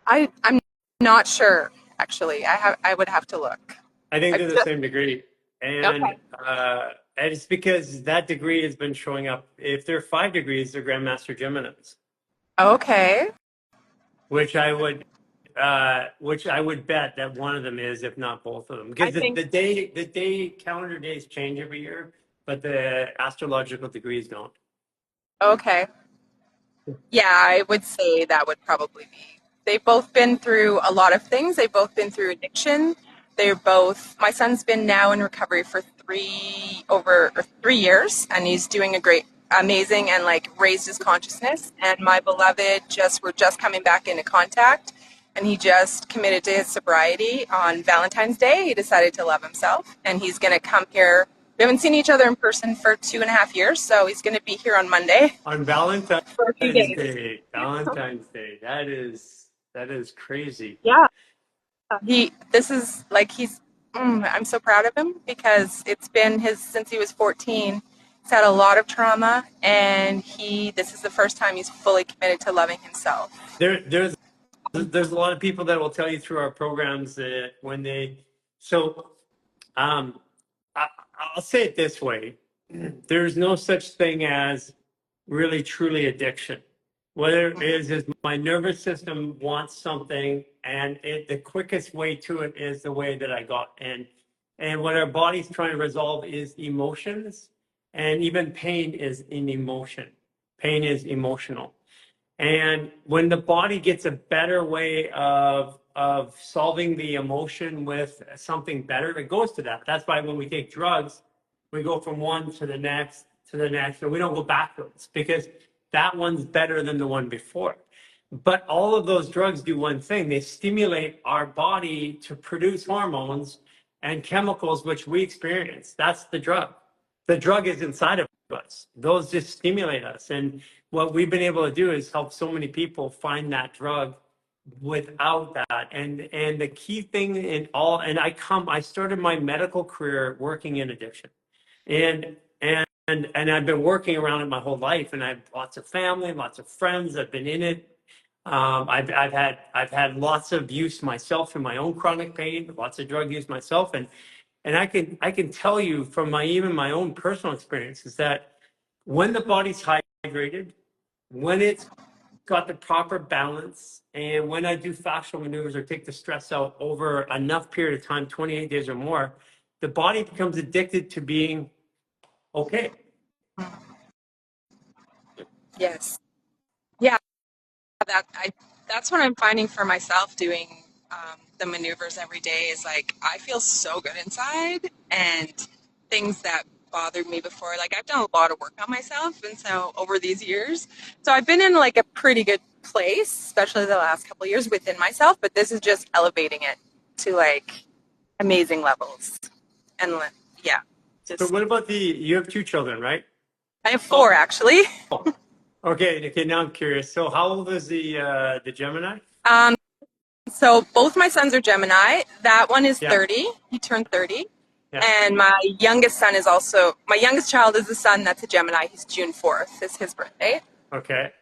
I'm not sure, actually. I would have to look. I think they're the same degree. And okay. And it's because that degree has been showing up. If they're 5 degrees, they're Grandmaster Geminis. Okay. Which I would bet that one of them is, if not both of them. Because the day calendar days change every year, but the astrological degrees don't. Okay. Yeah, I would say that would probably be. They've both been through a lot of things. They've both been through addiction. My son's been now in recovery for 3 years, and he's doing amazing and like raised his consciousness. And my beloved we're just coming back into contact, and he just committed to his sobriety on Valentine's Day. He decided to love himself, and he's going to come here. We haven't seen each other in person for 2.5 years, so he's going to be here on Monday. On Valentine's for a few days. Day. Valentine's Day. That is crazy. Yeah. I'm so proud of him because it's been since he was 14. He's had a lot of trauma, and this is the first time he's fully committed to loving himself. There's a lot of people that will tell you through our programs that I'll say it this way. There's no such thing as really truly addiction. What it is my nervous system wants something, and the quickest way to it is the way that I got. And what our body's trying to resolve is emotions, and even pain is an emotion. Pain is emotional. And when the body gets a better way of solving the emotion with something better, it goes to that. That's why when we take drugs, we go from one to the next, and we don't go backwards, because that one's better than the one before. But all of those drugs do one thing. They stimulate our body to produce hormones and chemicals which we experience. That's the drug. The drug is inside of us. Those just stimulate us. And what we've been able to do is help so many people find that drug without that. And the key thing in all, and I started my medical career working in addiction. And I've been working around it my whole life, and I have lots of family, lots of friends. I've been in it. I've had lots of use myself in my own chronic pain, lots of drug use myself, and I can tell you from even my own personal experience is that when the body's hydrated, when it's got the proper balance, and when I do fascial maneuvers or take the stress out over enough period of time, 28 days or more, the body becomes addicted to being okay. Yes. Yeah, that's what I'm finding for myself doing the maneuvers every day is like I feel so good inside, and things that bothered me before, like I've done a lot of work on myself, and so over these years, so I've been in like a pretty good place, especially the last couple of years within myself, but this is just elevating it to like amazing levels. And yeah, So just what about you have 2 children, right? I have 4 actually. Okay, now I'm curious. So how old is the Gemini? So both my sons are Gemini. That one is Yeah. 30. He turned 30. Yeah. And my youngest child is a son that's a Gemini. He's June 4th is his birthday. Okay.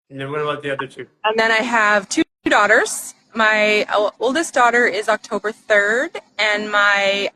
And then what about the other 2? And then I have 2 daughters. My oldest daughter is October 3rd, and my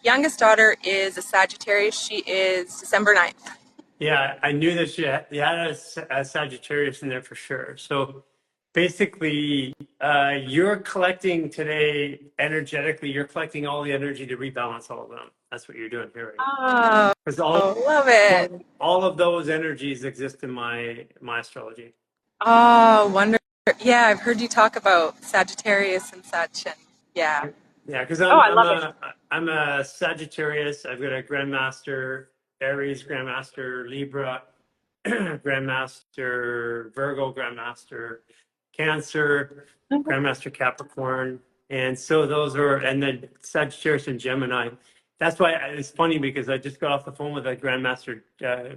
youngest daughter is a Sagittarius. She is December 9th. Yeah, I knew that you had a Sagittarius in there for sure. So basically, you're collecting today energetically, you're collecting all the energy to rebalance all of them. That's what you're doing here, right? Oh, Because love it. all of those energies exist in my astrology. Oh, wonderful. Yeah, I've heard you talk about Sagittarius and such, and yeah. Yeah, because Oh, I love it. I'm a Sagittarius. I've got a Grandmaster Aries, Grandmaster Libra, Grandmaster Virgo, Grandmaster Cancer, Grandmaster Capricorn, and so those are, and then Sagittarius and Gemini. That's why it's funny because I just got off the phone with a Grandmaster.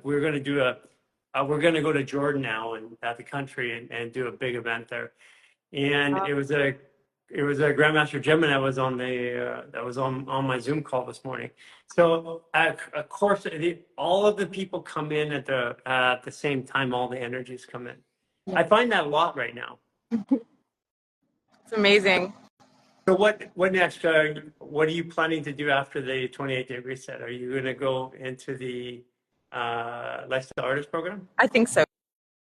We're going to do we're going to go to Jordan now and at the country and do a big event there, and it was a Grandmaster Gemini was on that was on my Zoom call this morning. So of course, all of the people come in at the same time. All the energies come in. I find that a lot right now. It's amazing. So what next? What are you planning to do after the 28-day reset? Are you going to go into the Lifestyle Artist program? I think so.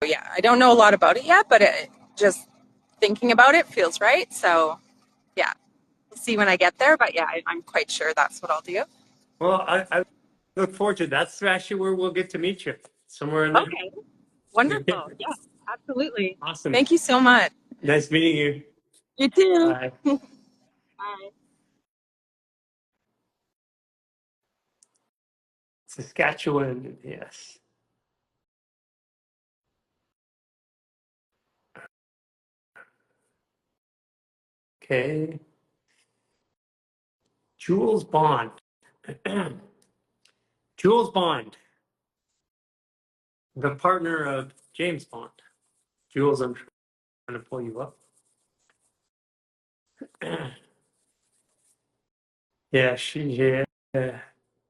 Yeah, I don't know a lot about it yet, but just thinking about it feels right. So, yeah, we'll see when I get there. But yeah, I'm quite sure that's what I'll do. Well, I look forward to it. That's actually where we'll get to meet you, somewhere in there. Okay, wonderful. Yeah, absolutely. Awesome. Thank you so much. Nice meeting you. You too. Bye. Bye. Saskatchewan, yes. Okay. Jules Bond. Jules Bond, the partner of James Bond. Jules, I'm trying to pull you up. Yeah, yeah.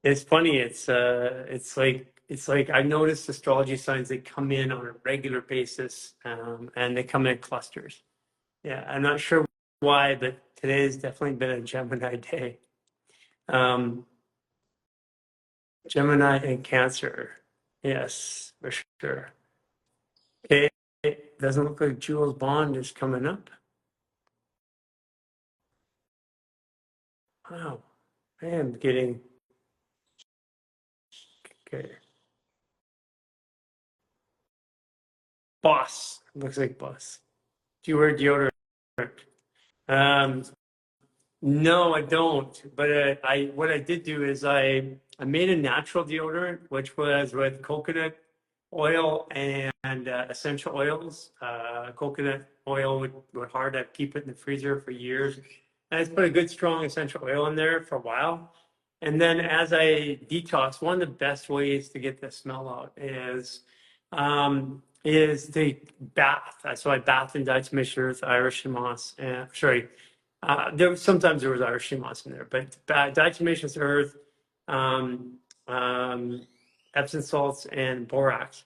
It's funny. It's like I've noticed astrology signs that come in on a regular basis, and they come in clusters. Yeah, I'm not sure why, but today has definitely been a Gemini day. Gemini and Cancer. Yes, for sure. Okay, it doesn't look like Jules Bond is coming up. Wow, I am getting okay. Boss. Looks like boss. Do you wear deodorant? No, I don't. But what I did do is I made a natural deodorant, which was with coconut oil and essential oils. Coconut oil would hard. I'd keep it in the freezer for years. And I just put a good strong essential oil in there for a while. And then as I detox, one of the best ways to get the smell out is to bath. So I bath in diatomaceous earth, Irish moss, sometimes there was Irish moss in there, but diatomaceous earth, um, um, Epsom salts, and borax.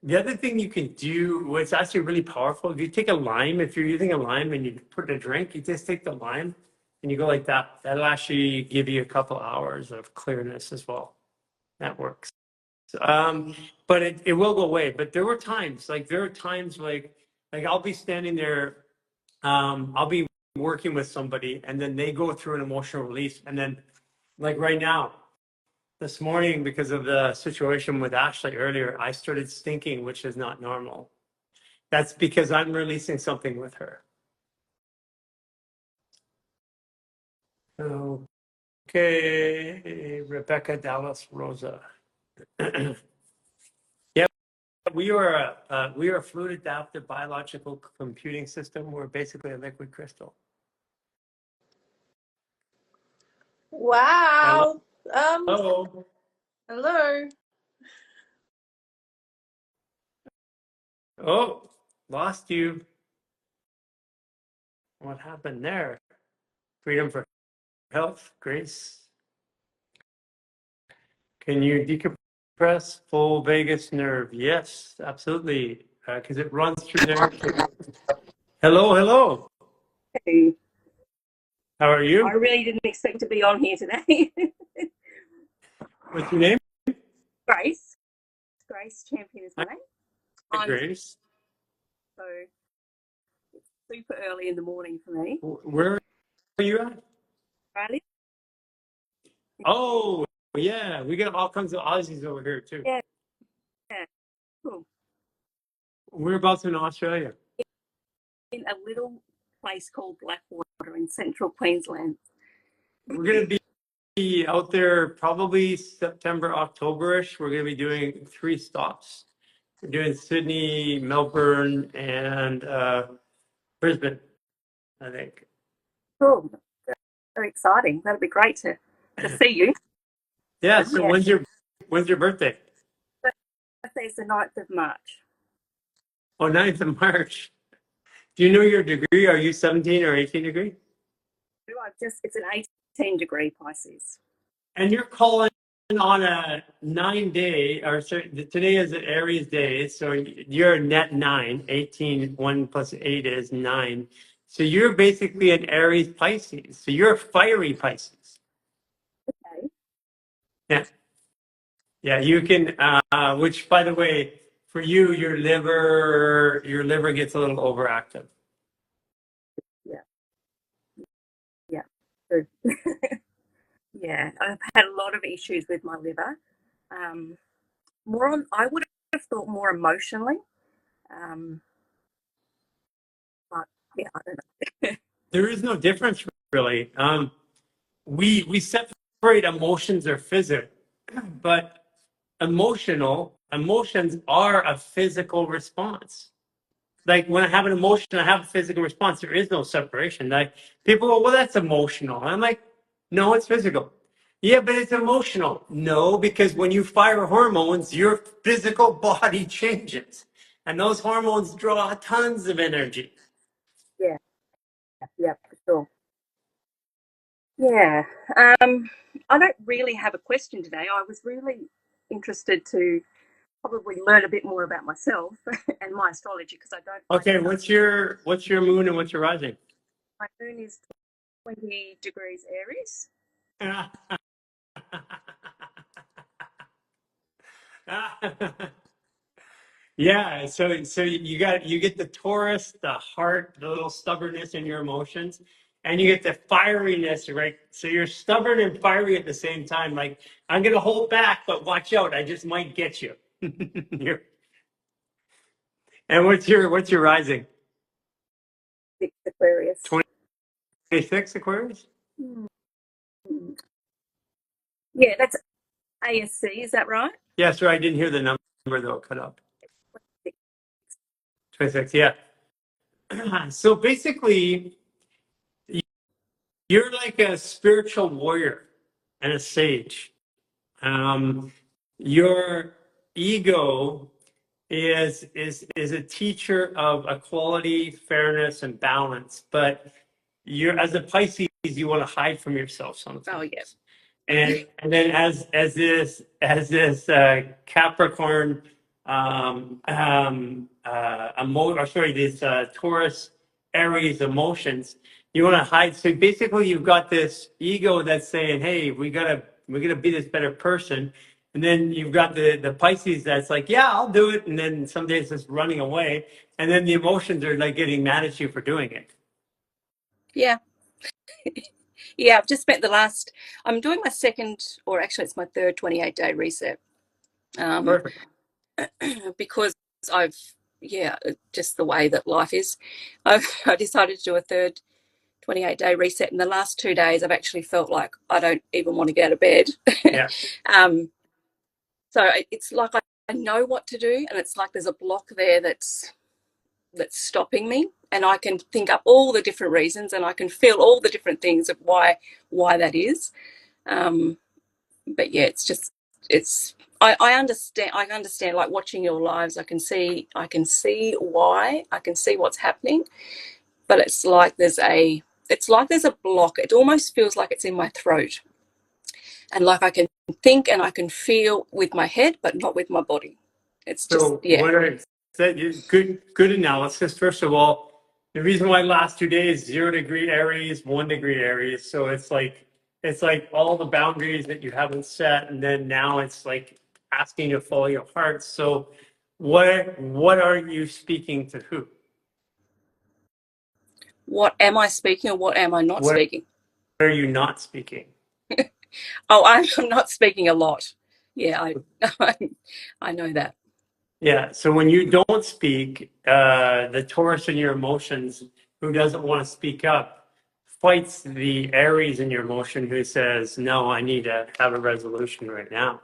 The other thing you can do, what's actually really powerful, if you take a lime, if you're using a lime and you put it in a drink, you just take the lime and you go like that. That'll actually give you a couple hours of clearness as well. That works. But it will go away. But there are times like I'll be standing there, I'll be working with somebody and then they go through an emotional release. And then like right now, this morning, because of the situation with Ashley earlier, I started stinking, which is not normal. That's because I'm releasing something with her. Okay, Rebecca Dallas Rosa. Yeah, we are a fluid adaptive biological computing system. We're basically a liquid crystal. Wow. Hello. Hello. Oh, lost you. What happened there? Freedom for health, Grace. Can you decompress full vagus nerve? Yes, absolutely, because it runs through there. Hello, hello. Hey, How are I you? really didn't expect to be on here today. What's your name? Grace. Grace Champion is my name. Hi, I'm Grace. so it's super early in the morning for me. Where are you at? Australia? Oh, yeah, we got all kinds of Aussies over here too. Yeah, cool. Whereabouts in Australia? In a little place called Blackwater in central Queensland. We're going to be out there probably September, October-ish. We're going to be doing 3 stops. We're doing Sydney, Melbourne, and Brisbane, I think. Cool. Very exciting. That'd be great to see you. Yeah. So Yeah. when's your birthday? Birthday's the 9th of March. Oh, 9th of March. Do you know your degree? Are you 17 or 18 degree? It's an 18-degree Pisces. And you're calling on a 9-day, or sorry, today is an Aries day, so you're net 9. 18, 1 plus 8 is 9. So you're basically an Aries Pisces. So you're a fiery Pisces. Okay. Yeah. Yeah, you can, which by the way, for you, your liver gets a little overactive. Yeah. Yeah. Good. Yeah, I've had a lot of issues with my liver. I would have thought more emotionally. But yeah, I don't know. There is no difference really. We separate emotions or physical, but emotions are a physical response. Like when I have an emotion, I have a physical response. There is no separation. Like people go, well, that's emotional. I'm like, no, it's physical. Yeah, but it's emotional. No, because when you fire hormones, your physical body changes. And those hormones draw tons of energy. Yeah, yeah, for sure. Yeah. I don't really have a question today. I was really interested to probably learn a bit more about myself and my astrology because I Okay, don't know. what's your moon and what's your rising? My moon is 20 degrees Aries. Yeah, so you get the Taurus, the heart, the little stubbornness in your emotions, and you get the fieriness, right? So you're stubborn and fiery at the same time. Like I'm gonna hold back, but watch out, I just might get you. And what's your rising? 6 Aquarius. 26 Aquarius? Hmm. Yeah, that's ASC, is that right? Yeah, sorry, I didn't hear the number. they'll cut up. 26, yeah. So basically, you're like a spiritual warrior and a sage. Your ego is a teacher of equality, fairness, and balance. But you're as a Pisces, you want to hide from yourself sometimes. Oh, yeah. And then as this Capricorn these Taurus Aries emotions, you want to hide. So basically, you've got this ego that's saying, "Hey, we gotta be this better person," and then you've got the Pisces that's like, "Yeah, I'll do it," and then some days it's running away, and then the emotions are like getting mad at you for doing it. Yeah. Yeah, I've just spent I'm doing my second, or actually it's my third 28-day reset. Perfect. Because just the way that life is, I decided to do a third 28-day reset. In the last 2 days, I've actually felt like I don't even want to get out of bed. Yeah. So it's like I know what to do, and it's like there's a block there that's stopping me, and I can think up all the different reasons, and I can feel all the different things of why that is. But yeah, I understand like watching your lives. I can see why, I can see what's happening, but it's like there's a block. It almost feels like it's in my throat, and like I can think and I can feel with my head but not with my body. It's just, So what are good analysis. First of all, the reason why last 2 days 0 degree Aries, 1 degree Aries. So it's like all the boundaries that you haven't set, and then now it's like asking you to follow your heart. So what are you speaking to who? what am I speaking, or what am I not What speaking? are you not speaking? Oh, I'm not speaking a lot. Yeah, I know that. Yeah. So when you don't speak, the Taurus in your emotions, who doesn't want to speak up, fights the Aries in your emotion, who says, "No, I need to have a resolution right now."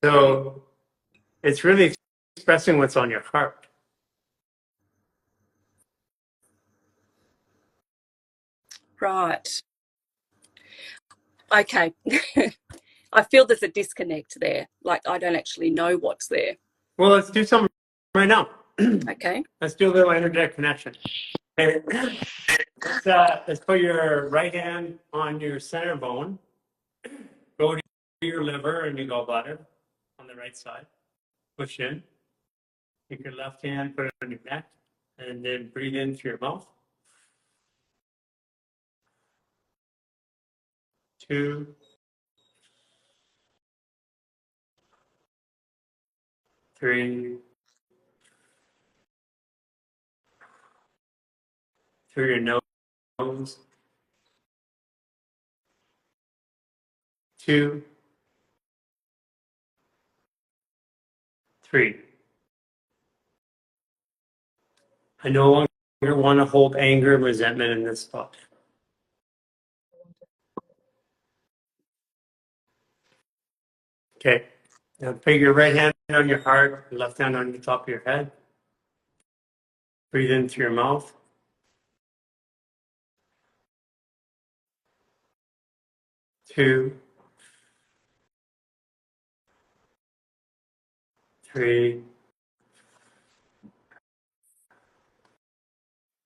So it's really expressing what's on your heart. Right. Okay. I feel there's a disconnect there. Like I don't actually know what's there. Well, let's do something right now. Okay. Let's do a little energetic connection. Okay. Let's put your right hand on your center bone. Go to your liver and your gallbladder on the right side. Push in. Take your left hand, put it on your neck, and then breathe in through your mouth. 2, 3, through your nose. 2, 3. I no longer want to hold anger and resentment in this spot. Okay. Now put your right hand on your heart, left hand on the top of your head. Breathe in through your mouth. 2, 3.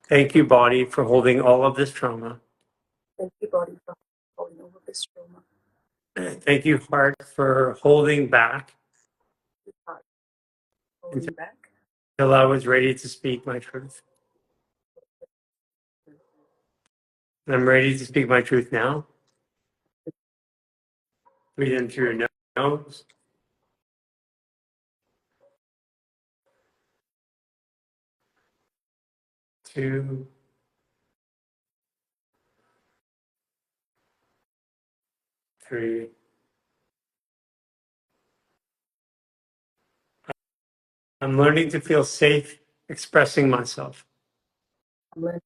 Thank you, body, for holding all of this trauma. Thank you, body, for holding all of this trauma. Thank you, heart, for holding back Holding back. until I was ready to speak my truth. I'm ready to speak my truth now. Breathe in through your nose. 2, 3. I'm learning to feel safe expressing myself. I'm learning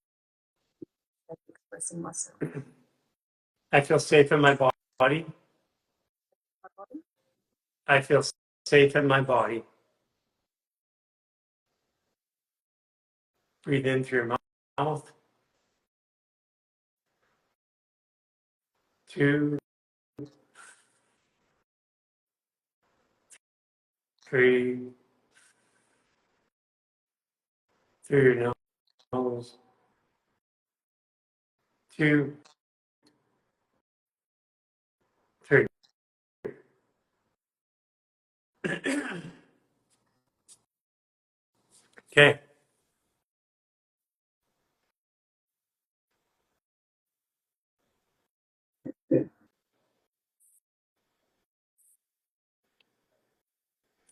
expressing myself. I feel safe in my body. My body. I feel safe in my body. Breathe in through your mouth. 2, 3, through your nose. 2, 3. Okay.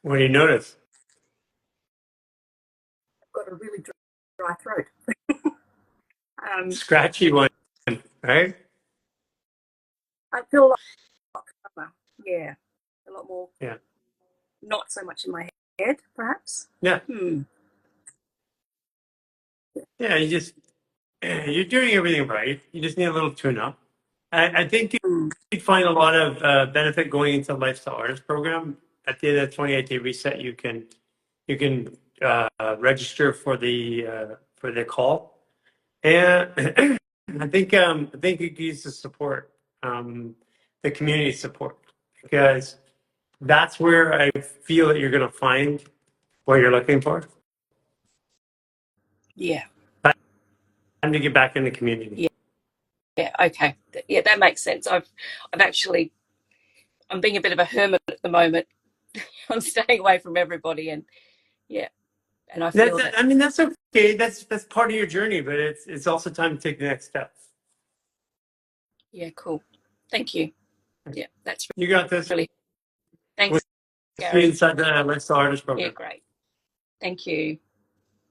What do you notice? I've got a really dry throat. Scratchy one, right? I feel a lot calmer. Yeah, a lot more. Yeah. Not so much in my head, perhaps. Yeah. Hmm. Yeah. You're doing everything right. You just need a little tune up. I think Hmm. you'd find a lot of benefit going into the Lifestyle Artist Program. At the end of the 28-day reset, you can register for the call, and I think you could use the support, the community support, because that's where I feel that you're going to find what you're looking for. Yeah. Time to get back in the community. Yeah. Yeah. Okay. Yeah, that makes sense. I'm being a bit of a hermit at the moment. I'm staying away from everybody, and yeah, and I feel that. I mean, that's okay. That's part of your journey, but it's also time to take the next step. Yeah. Cool. Thank you. Yeah, that's You got this. really. Thanks, We'll see you Garry. inside the Lifestyle Artist Yeah, Program. great. Thank you.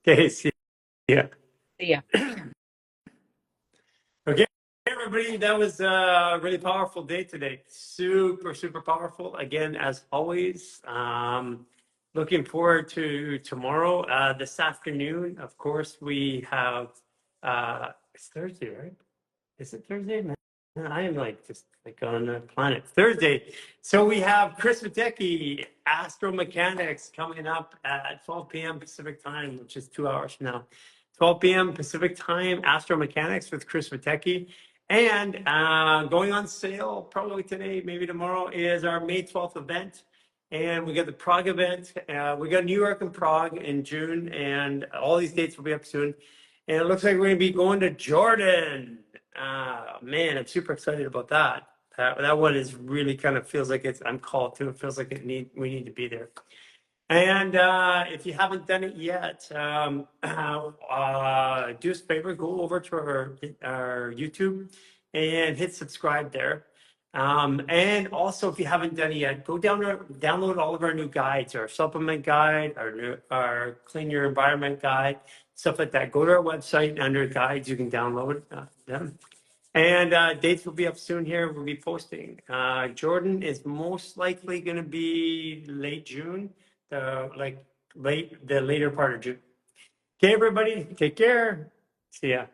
Okay, see ya. See ya. Okay, everybody, that was a really powerful day today. Super, super powerful. Again, as always, looking forward to tomorrow. This afternoon, of course, we have, it's Thursday, right? Is it Thursday? Man, I am like just like on a planet. Thursday. So we have Chris Vitecki, Astromechanics, coming up at 12 p.m. Pacific time, which is 2 hours from now. 12 p.m. Pacific time, Astromechanics with Chris Vitecki. And going on sale probably today, maybe tomorrow, is our May 12th event. And we got the Prague event. We got New York and Prague in June, and all these dates will be up soon. And it looks like we're going to be going to Jordan. Man, I'm super excited about that. That one is really kind of feels like I'm called to. It feels like we need to be there. And if you haven't done it yet, do us a favor, go over to our YouTube and hit subscribe there. And also, if you haven't done it yet, go download all of our new guides, our supplement guide, our clean your environment guide, stuff like that. Go to our website, under guides, you can download them. And dates will be up soon here. We'll be posting. Jordan is most likely going to be late June, the later part of June. Okay, everybody, take care. See ya.